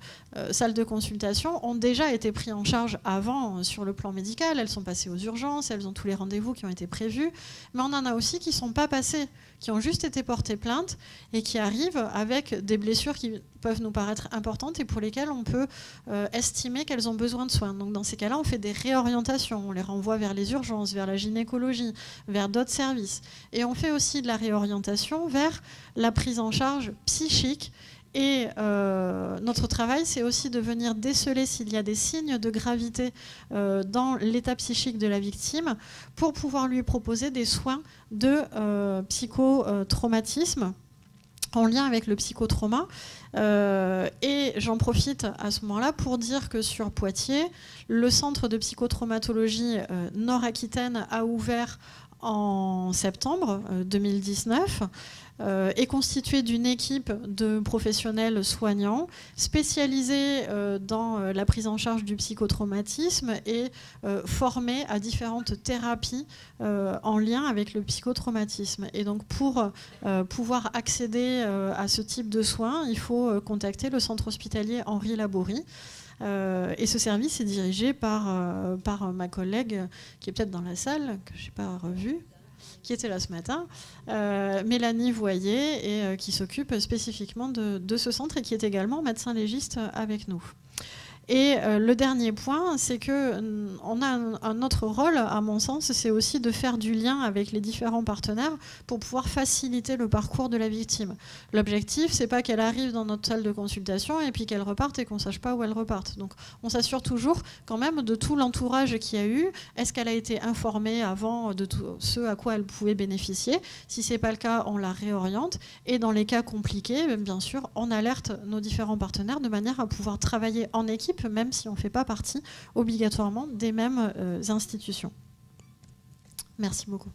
salle de consultation, ont déjà été prises en charge avant sur le plan médical. Elles sont passées aux urgences, elles ont tous les rendez-vous qui ont été prévus. Mais on en a aussi qui ne sont pas passées, qui ont juste été portées plainte et qui arrivent avec des blessures qui peuvent nous paraître importantes et pour lesquelles on peut estimer qu'elles ont besoin de soins. Donc dans ces cas-là, on fait des réorientations. On les renvoie vers les urgences, vers la gynécologie, vers d'autres services. Et on fait aussi de la réorientation vers la prise en charge psychique. Et notre travail, c'est aussi de venir déceler s'il y a des signes de gravité dans l'état psychique de la victime pour pouvoir lui proposer des soins de psychotraumatisme en lien avec le psychotrauma. Et j'en profite à ce moment-là pour dire que sur Poitiers, le centre de psychotraumatologie Nord-Aquitaine a ouvert en septembre 2019, est constitué d'une équipe de professionnels soignants spécialisés dans la prise en charge du psychotraumatisme et formés à différentes thérapies en lien avec le psychotraumatisme. Et donc pour pouvoir accéder à ce type de soins, il faut contacter le centre hospitalier Henri Laborie. Et ce service est dirigé par ma collègue qui est peut-être dans la salle, que je n'ai pas revue, qui était là ce matin, Mélanie Voyer, et qui s'occupe spécifiquement de ce centre et qui est également médecin légiste avec nous. Et le dernier point, c'est qu'on a un autre rôle, à mon sens, c'est aussi de faire du lien avec les différents partenaires pour pouvoir faciliter le parcours de la victime. L'objectif, c'est pas qu'elle arrive dans notre salle de consultation et puis qu'elle reparte et qu'on ne sache pas où elle reparte. Donc on s'assure toujours quand même de tout l'entourage qu'il y a eu. Est-ce qu'elle a été informée avant de tout ce à quoi elle pouvait bénéficier? Si ce n'est pas le cas, on la réoriente. Et dans les cas compliqués, bien sûr, on alerte nos différents partenaires de manière à pouvoir travailler en équipe, même si on ne fait pas partie obligatoirement des mêmes institutions. Merci beaucoup.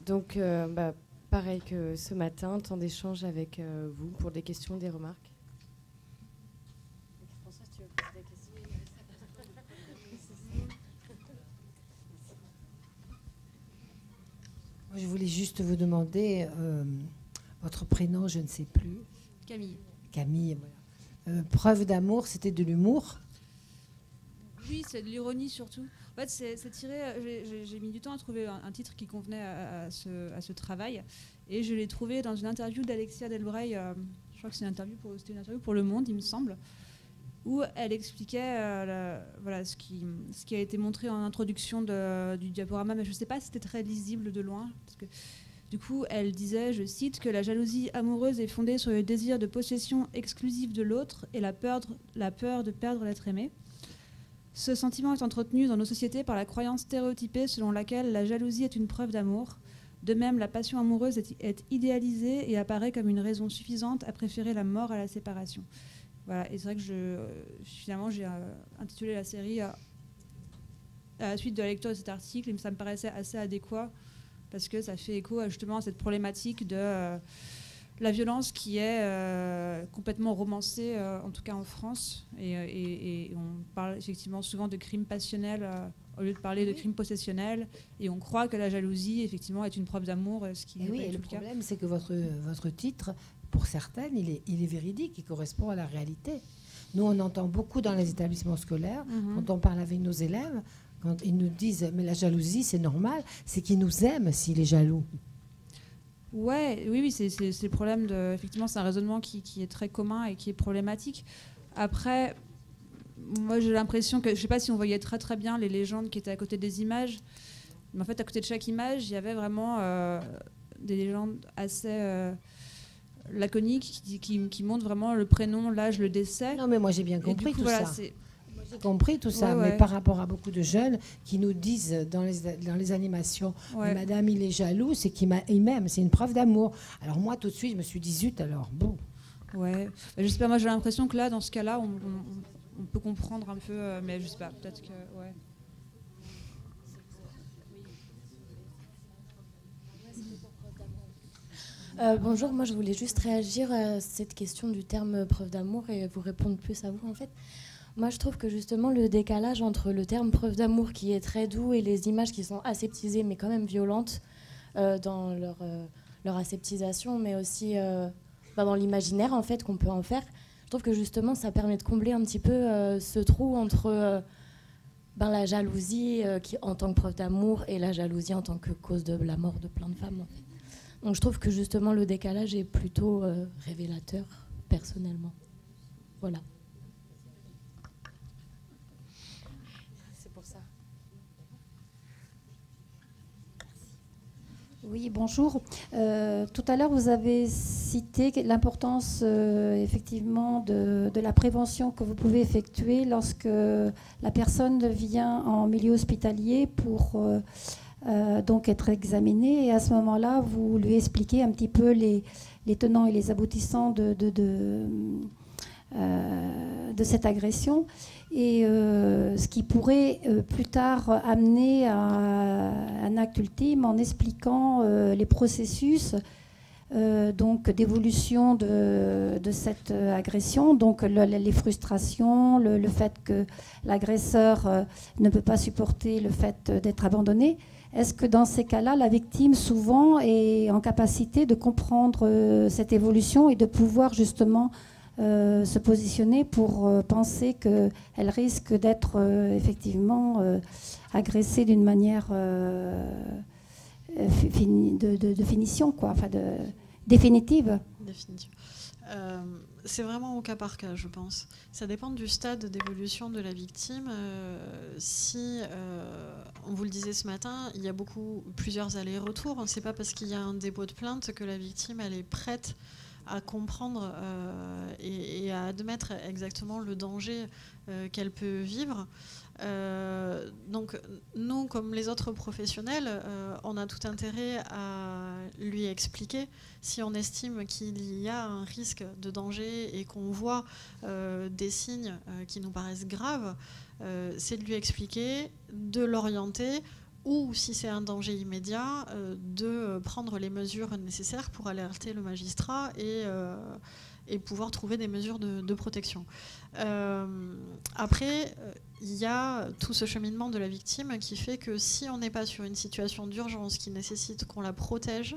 Donc, pareil que ce matin, temps d'échange avec vous pour des questions, des remarques. François, tu veux poser des questions? Je voulais juste vous demander votre prénom, je ne sais plus. Camille. Camille, voilà. Preuve d'amour, c'était de l'humour? Oui, c'est de l'ironie surtout. En fait, c'est tiré. J'ai mis du temps à trouver un titre qui convenait à ce travail, et je l'ai trouvé dans une interview d'Alexia Delbray. crois que c'était une interview pour Le Monde, il me semble, où elle expliquait voilà, ce qui a été montré en introduction du diaporama, mais je ne sais pas si c'était très lisible de loin. Parce que, du coup, elle disait, je cite, que la jalousie amoureuse est fondée sur le désir de possession exclusive de l'autre et la peur de perdre l'être aimé. Ce sentiment est entretenu dans nos sociétés par la croyance stéréotypée selon laquelle la jalousie est une preuve d'amour. De même, la passion amoureuse est idéalisée et apparaît comme une raison suffisante à préférer la mort à la séparation. Voilà, et c'est vrai que finalement, j'ai intitulé la série à la suite de la lecture de cet article, et ça me paraissait assez adéquat parce que ça fait écho justement à cette problématique de la violence qui est complètement romancée, en tout cas en France, et on parle effectivement souvent de crimes passionnels au lieu de parler de crimes possessionnels, et on croit que la jalousie effectivement est une preuve d'amour, ce qui n'est pas du tout le le cas. problème, c'est que votre titre, pour certaines, il est véridique, il correspond à la réalité. Nous, on entend beaucoup dans les établissements scolaires, quand on parle avec nos élèves, quand ils nous disent « mais la jalousie, c'est normal », c'est qu'ils nous aiment s'il est jaloux. Oui, c'est le problème effectivement, c'est un raisonnement qui est très commun et qui est problématique. Après, moi, j'ai l'impression que, je ne sais pas si on voyait très très bien les légendes qui étaient à côté des images, mais en fait, à côté de chaque image, il y avait vraiment des légendes assez laconiques qui montrent vraiment le prénom, l'âge, le décès. Non, mais moi, j'ai bien compris tout ça. J'ai compris tout ça, ouais. Mais par rapport à beaucoup de jeunes qui nous disent dans les animations, Madame, il est jaloux, c'est qu'il m'aime, c'est une preuve d'amour. Alors moi, tout de suite, je me suis dit, zut, alors bon. Ouais, je sais pas, moi j'ai l'impression que là, dans ce cas-là, on peut comprendre un peu, mais je sais pas, peut-être que, ouais. Bonjour, moi je voulais juste réagir à cette question du terme preuve d'amour et vous répondre plus à vous en fait. Moi, je trouve que justement le décalage entre le terme preuve d'amour qui est très doux et les images qui sont aseptisées mais quand même violentes dans leur aseptisation, mais aussi dans l'imaginaire en fait qu'on peut en faire. Je trouve que justement ça permet de combler un petit peu ce trou entre la jalousie qui en tant que preuve d'amour et la jalousie en tant que cause de la mort de plein de femmes en fait. Donc je trouve que justement le décalage est plutôt révélateur personnellement. Voilà. Oui, bonjour. Tout à l'heure, vous avez cité l'importance effectivement de la prévention que vous pouvez effectuer lorsque la personne vient en milieu hospitalier pour donc être examinée. Et à ce moment-là, vous lui expliquez un petit peu les tenants et les aboutissants de cette agression. Et ce qui pourrait plus tard amener à un acte ultime en expliquant les processus donc d'évolution de cette agression, donc les frustrations, le fait que l'agresseur ne peut pas supporter le fait d'être abandonné. Est-ce que dans ces cas-là, la victime souvent est en capacité de comprendre cette évolution et de pouvoir justement se positionner pour penser qu'elle risque d'être effectivement agressée d'une manière de finition, quoi, enfin définitive. C'est vraiment au cas par cas, je pense. Ça dépend du stade d'évolution de la victime. Si, on vous le disait ce matin, il y a plusieurs allers-retours. C'est pas parce qu'il y a un dépôt de plainte que la victime elle est prête à comprendre et à admettre exactement le danger qu'elle peut vivre. Donc nous, comme les autres professionnels, on a tout intérêt à lui expliquer si on estime qu'il y a un risque de danger et qu'on voit des signes qui nous paraissent graves, c'est de lui expliquer, de l'orienter, ou si c'est un danger immédiat, de prendre les mesures nécessaires pour alerter le magistrat et pouvoir trouver des mesures de protection. Après, il y a tout ce cheminement de la victime qui fait que si on n'est pas sur une situation d'urgence qui nécessite qu'on la protège,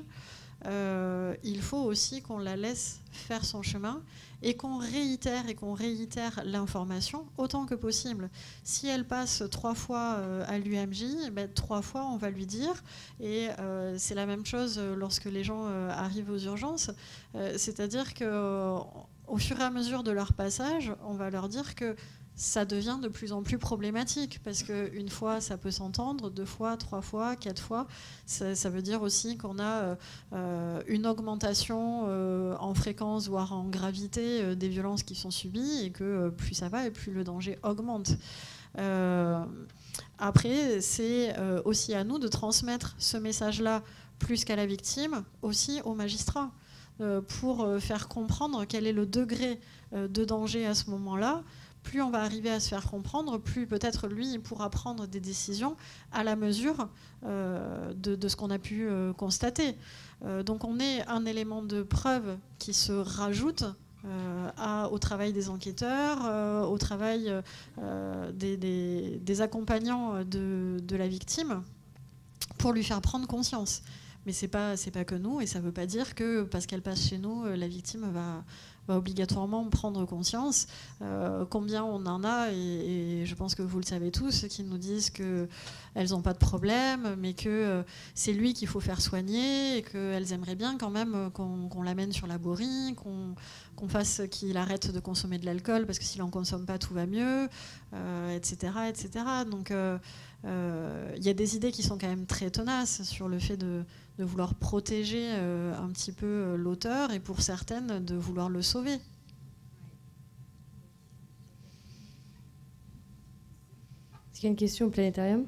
il faut aussi qu'on la laisse faire son chemin et qu'on réitère l'information autant que possible. Si elle passe 3 fois à l'UMJ, 3 fois on va lui dire, et c'est la même chose lorsque les gens arrivent aux urgences, c'est-à-dire qu'au fur et à mesure de leur passage, on va leur dire que ça devient de plus en plus problématique parce qu'une fois, ça peut s'entendre, 2 fois, 3 fois, 4 fois. Ça veut dire aussi qu'on a une augmentation en fréquence, voire en gravité des violences qui sont subies et que plus ça va et plus le danger augmente. Après, c'est aussi à nous de transmettre ce message-là plus qu'à la victime, aussi aux magistrats, pour faire comprendre quel est le degré de danger à ce moment-là. Plus on va arriver à se faire comprendre, plus peut-être lui il pourra prendre des décisions à la mesure de ce qu'on a pu constater. Donc on est un élément de preuve qui se rajoute au travail des enquêteurs, au travail des accompagnants de la victime pour lui faire prendre conscience. Mais c'est pas que nous, et ça ne veut pas dire que parce qu'elle passe chez nous, la victime va obligatoirement prendre conscience. Combien on en a, et je pense que vous le savez tous, qui nous disent qu'elles n'ont pas de problème, mais que c'est lui qu'il faut faire soigner, et qu'elles aimeraient bien quand même qu'on l'amène sur la bourrie, qu'on fasse qu'il arrête de consommer de l'alcool, parce que s'il n'en consomme pas, tout va mieux, etc., etc. Donc il y a des idées qui sont quand même très tenaces sur le fait de vouloir protéger un petit peu l'auteur et pour certaines de vouloir le sauver. Est-ce qu'il y a une question au planétarium ?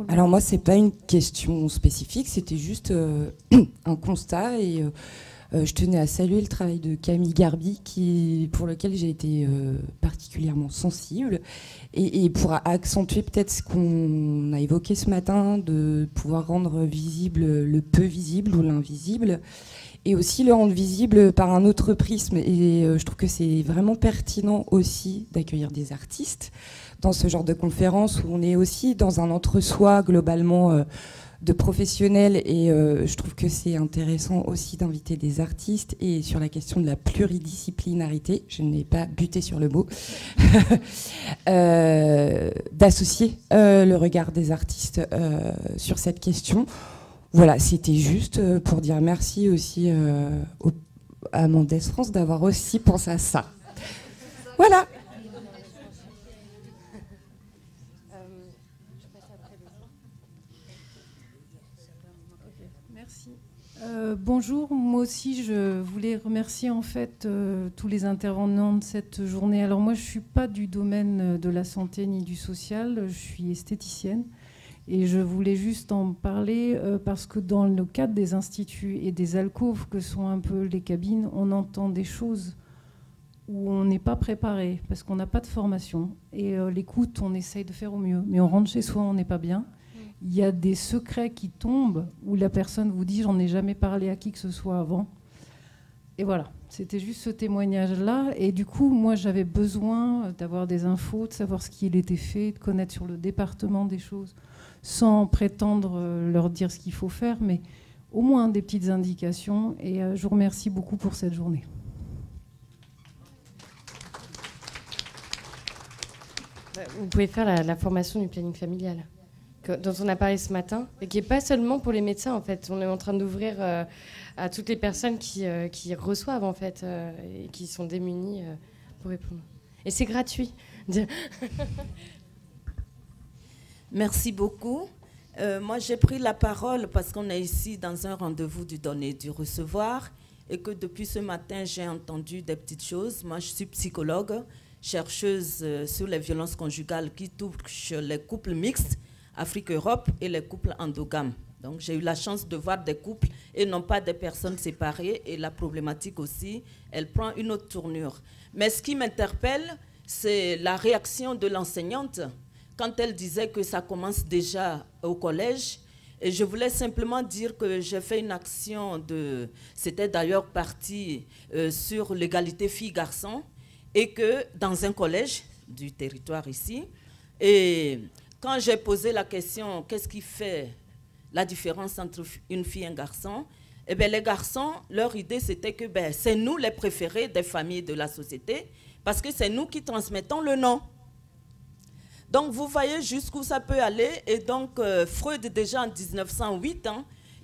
Alors moi, c'est pas une question spécifique, c'était juste un constat et je tenais à saluer le travail de Camille Garbi pour lequel j'ai été particulièrement sensible et pour accentuer peut-être ce qu'on a évoqué ce matin, de pouvoir rendre visible le peu visible ou l'invisible et aussi le rendre visible par un autre prisme. Et je trouve que c'est vraiment pertinent aussi d'accueillir des artistes dans ce genre de conférence où on est aussi dans un entre-soi globalement de professionnels et je trouve que c'est intéressant aussi d'inviter des artistes et sur la question de la pluridisciplinarité, je n'ai pas buté sur le mot, d'associer le regard des artistes sur cette question. Voilà, c'était juste pour dire merci aussi à Mendes France d'avoir aussi pensé à ça. Voilà. Bonjour, moi aussi je voulais remercier en fait tous les intervenants de cette journée. Alors moi je ne suis pas du domaine de la santé ni du social, je suis esthéticienne et je voulais juste en parler parce que dans le cadre des instituts et des alcôves que sont un peu les cabines, on entend des choses où on n'est pas préparé parce qu'on n'a pas de formation et l'écoute on essaye de faire au mieux, mais on rentre chez soi, on n'est pas bien. Il y a des secrets qui tombent où la personne vous dit « j'en ai jamais parlé à qui que ce soit avant ». Et voilà, c'était juste ce témoignage-là. Et du coup, moi, j'avais besoin d'avoir des infos, de savoir ce qui était fait, de connaître sur le département des choses, sans prétendre leur dire ce qu'il faut faire, mais au moins des petites indications. Et je vous remercie beaucoup pour cette journée. Vous pouvez faire la formation du planning familial dont on a parlé ce matin, et qui n'est pas seulement pour les médecins, en fait. On est en train d'ouvrir à toutes les personnes qui reçoivent, en fait, et qui sont démunies pour répondre. Et c'est gratuit. Merci beaucoup. Moi, j'ai pris la parole parce qu'on est ici dans un rendez-vous du donner et du recevoir, et que depuis ce matin, j'ai entendu des petites choses. Moi, je suis psychologue, chercheuse sur les violences conjugales qui touchent les couples mixtes, Afrique-Europe et les couples endogames. Donc j'ai eu la chance de voir des couples et non pas des personnes séparées, et la problématique aussi, elle prend une autre tournure. Mais ce qui m'interpelle, c'est la réaction de l'enseignante quand elle disait que ça commence déjà au collège. Et je voulais simplement dire que j'ai fait une action c'était d'ailleurs parti sur l'égalité filles-garçons, et que dans un collège du territoire ici, et quand j'ai posé la question, qu'est-ce qui fait la différence entre une fille et un garçon, eh bien, les garçons, leur idée, c'était que c'est nous les préférés des familles de la société, parce que c'est nous qui transmettons le nom. Donc, vous voyez jusqu'où ça peut aller. Et donc, Freud, déjà en 1908,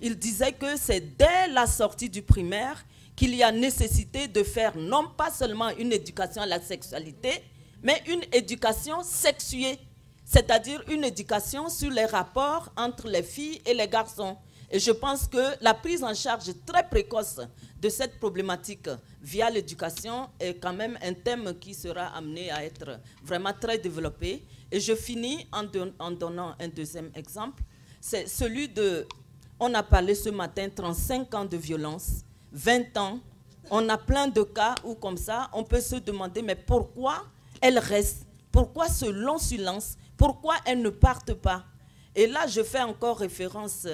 il disait que c'est dès la sortie du primaire qu'il y a nécessité de faire non pas seulement une éducation à la sexualité, mais une éducation sexuée, c'est-à-dire une éducation sur les rapports entre les filles et les garçons. Et je pense que la prise en charge très précoce de cette problématique via l'éducation est quand même un thème qui sera amené à être vraiment très développé. Et je finis en donnant un deuxième exemple. C'est celui de, on a parlé ce matin, 35 ans de violence, 20 ans. On a plein de cas où comme ça, on peut se demander, mais pourquoi elles restent? Pourquoi ce long silence? Pourquoi elles ne partent pas? Et là, je fais encore référence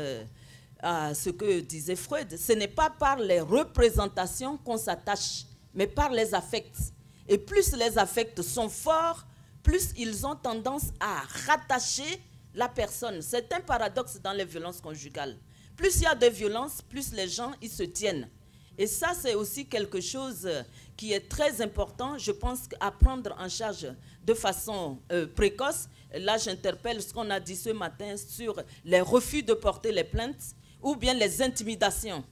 à ce que disait Freud. Ce n'est pas par les représentations qu'on s'attache, mais par les affects. Et plus les affects sont forts, plus ils ont tendance à rattacher la personne. C'est un paradoxe dans les violences conjugales. Plus il y a de violences, plus les gens ils se tiennent. Et ça, c'est aussi quelque chose qui est très important, je pense, à prendre en charge de façon précoce. Là, j'interpelle ce qu'on a dit ce matin sur les refus de porter les plaintes ou bien les intimidations,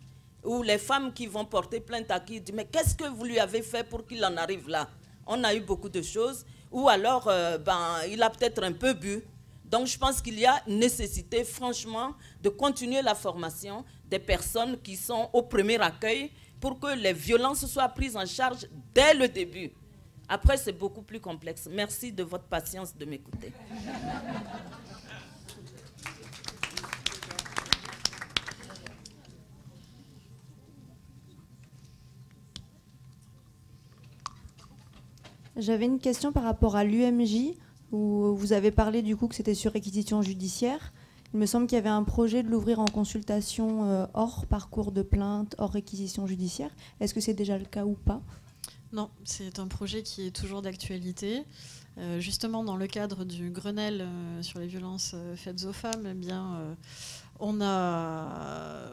ou les femmes qui vont porter plainte à qui disent « Mais qu'est-ce que vous lui avez fait pour qu'il en arrive là ?» On a eu beaucoup de choses. Ou alors, il a peut-être un peu bu. Donc, je pense qu'il y a nécessité, franchement, de continuer la formation des personnes qui sont au premier accueil pour que les violences soient prises en charge dès le début. Après, c'est beaucoup plus complexe. Merci de votre patience de m'écouter. J'avais une question par rapport à l'UMJ, où vous avez parlé du coup que c'était sur réquisition judiciaire. Il me semble qu'il y avait un projet de l'ouvrir en consultation hors parcours de plainte, hors réquisition judiciaire. Est-ce que c'est déjà le cas ou pas? Non, c'est un projet qui est toujours d'actualité. Justement, dans le cadre du Grenelle sur les violences faites aux femmes, eh bien, on a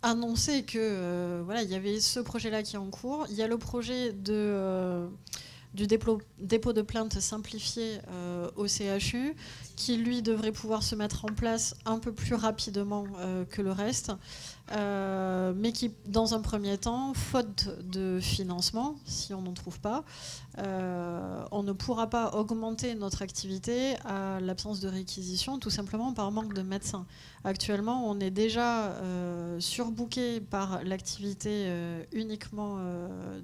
annoncé que voilà, il y avait ce projet-là qui est en cours. Il y a le projet du dépôt de plainte simplifié au CHU, qui lui devrait pouvoir se mettre en place un peu plus rapidement que le reste, mais qui, dans un premier temps, faute de financement, si on n'en trouve pas, on ne pourra pas augmenter notre activité à l'absence de réquisition, tout simplement par manque de médecins. Actuellement, on est déjà surbooké par l'activité uniquement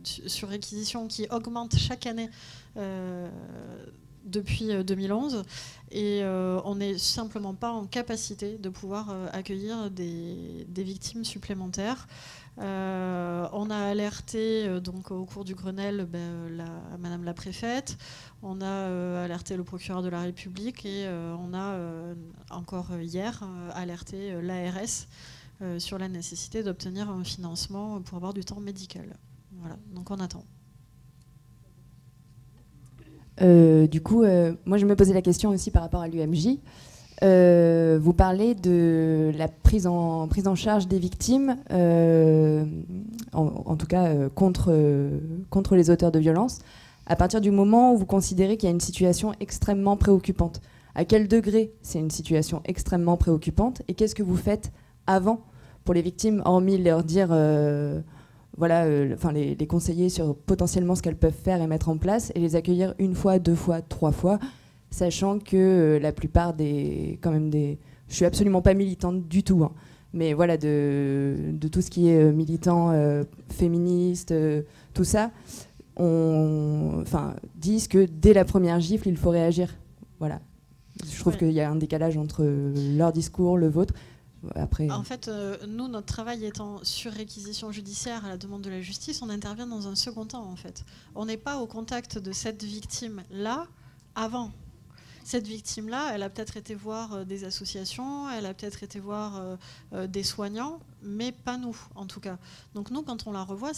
sur réquisition qui augmente chaque année depuis 2011 et on n'est simplement pas en capacité de pouvoir accueillir des victimes supplémentaires. On a alerté donc au cours du Grenelle Madame la préfète, on a alerté le procureur de la République et on a encore hier alerté l'ARS sur la nécessité d'obtenir un financement pour avoir du temps médical. Voilà, donc on attend. Du coup, moi je me posais la question aussi par rapport à l'UMJ. Vous parlez de la prise en charge des victimes, en tout cas contre les auteurs de violences, à partir du moment où vous considérez qu'il y a une situation extrêmement préoccupante. À quel degré c'est une situation extrêmement préoccupante et qu'est-ce que vous faites avant pour les victimes, hormis leur dire... voilà, les conseiller sur potentiellement ce qu'elles peuvent faire et mettre en place et les accueillir une fois, deux fois, trois fois, sachant que la plupart je suis absolument pas militante du tout, hein, mais voilà, de tout ce qui est militant, féministe, tout ça, disent que dès la première gifle, il faut réagir. Voilà. Je trouve qu'il y a un décalage entre leur discours, le vôtre. Après... En fait, nous, notre travail étant sur réquisition judiciaire à la demande de la justice, on intervient dans un second temps, en fait. On n'est pas au contact de cette victime-là avant. Cette victime-là, elle a peut-être été voir des associations, elle a peut-être été voir des soignants, mais pas nous, en tout cas. Donc nous, quand on la revoit,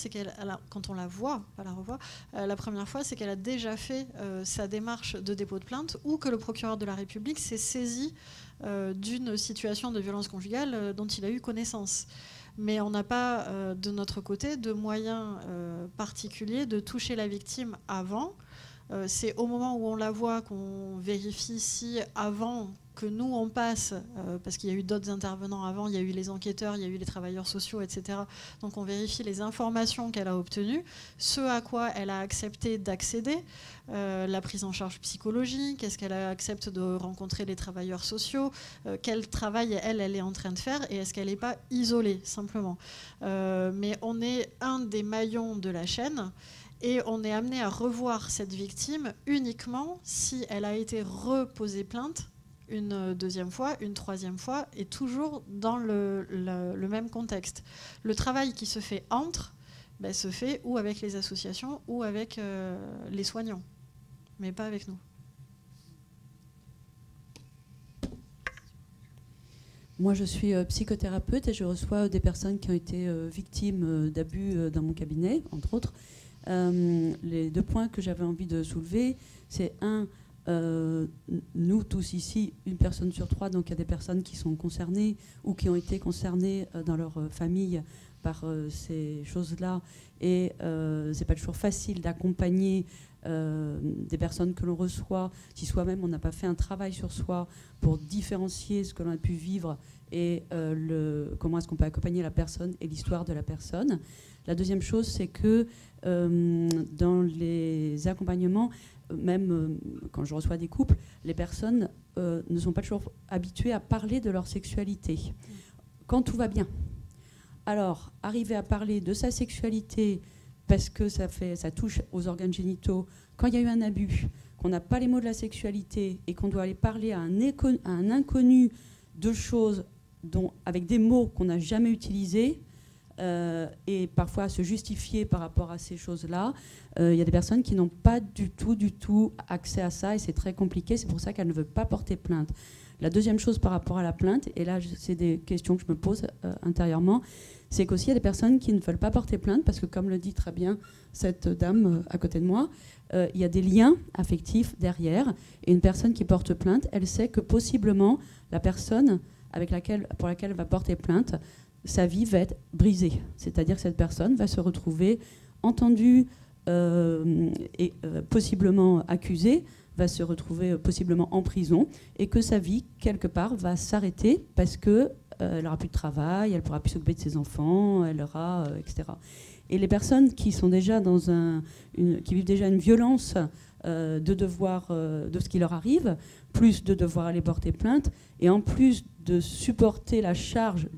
quand on la voit, pas la revoit, la première fois, c'est qu'elle a déjà fait sa démarche de dépôt de plainte ou que le procureur de la République s'est saisi d'une situation de violence conjugale dont il a eu connaissance. Mais on n'a pas, de notre côté, de moyens particuliers de toucher la victime avant. C'est au moment où on la voit qu'on vérifie si, avant que nous on passe, parce qu'il y a eu d'autres intervenants avant, il y a eu les enquêteurs, il y a eu les travailleurs sociaux, etc. Donc on vérifie les informations qu'elle a obtenues, ce à quoi elle a accepté d'accéder, la prise en charge psychologique, est-ce qu'elle accepte de rencontrer les travailleurs sociaux, quel travail elle est en train de faire, et est-ce qu'elle n'est pas isolée, simplement. Mais on est un des maillons de la chaîne. Et on est amené à revoir cette victime uniquement si elle a été reposée plainte une deuxième fois, une troisième fois, et toujours dans le même contexte. Le travail qui se fait se fait ou avec les associations ou avec les soignants, mais pas avec nous. Moi, je suis psychothérapeute et je reçois des personnes qui ont été victimes d'abus dans mon cabinet, entre autres. Les 2 points que j'avais envie de soulever, c'est nous tous ici, 1 personne sur 3, donc il y a des personnes qui sont concernées ou qui ont été concernées dans leur famille par ces choses-là, et c'est pas toujours facile d'accompagner des personnes que l'on reçoit si soi-même on n'a pas fait un travail sur soi pour différencier ce que l'on a pu vivre et comment est-ce qu'on peut accompagner la personne et l'histoire de la personne. La deuxième chose, c'est que dans les accompagnements, même quand je reçois des couples, les personnes ne sont pas toujours habituées à parler de leur sexualité. Quand tout va bien. Alors, arriver à parler de sa sexualité parce que ça touche aux organes génitaux, quand il y a eu un abus, qu'on n'a pas les mots de la sexualité et qu'on doit aller parler à un inconnu de choses avec des mots qu'on n'a jamais utilisés, et parfois se justifier par rapport à ces choses-là. Il y a des personnes qui n'ont pas du tout accès à ça, et c'est très compliqué. C'est pour ça qu'elles ne veulent pas porter plainte. La deuxième chose par rapport à la plainte, et là c'est des questions que je me pose intérieurement, c'est qu'aussi il y a des personnes qui ne veulent pas porter plainte parce que, comme le dit très bien cette dame à côté de moi, il y a des liens affectifs derrière, et une personne qui porte plainte, elle sait que possiblement la personne pour laquelle elle va porter plainte, sa vie va être brisée. C'est-à-dire que cette personne va se retrouver entendue et possiblement accusée, va se retrouver possiblement en prison, et que sa vie, quelque part, va s'arrêter parce qu'elle n'aura plus de travail, elle ne pourra plus s'occuper de ses enfants, elle aura, etc. Et les personnes qui sont déjà qui vivent déjà une violence de ce qui leur arrive, plus de devoir aller porter plainte, et en plus de supporter la charge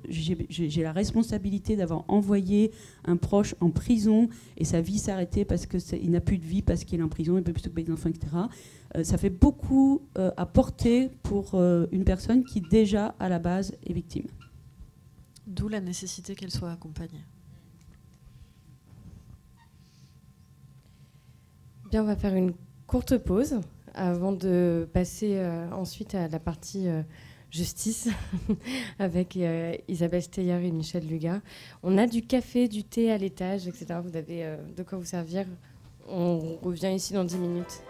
j'ai la responsabilité d'avoir envoyé un proche en prison et sa vie s'arrêter parce qu'il n'a plus de vie, parce qu'il est en prison, il ne peut plus s'occuper des enfants, etc. Ça fait beaucoup à porter pour une personne qui déjà à la base est victime. D'où la nécessité qu'elle soit accompagnée. Bien, on va faire une courte pause avant de passer ensuite à la partie justice avec Isabelle Steyer et Michel Lugat. On a du café, du thé à l'étage, etc. Vous avez de quoi vous servir. On revient ici dans 10 minutes.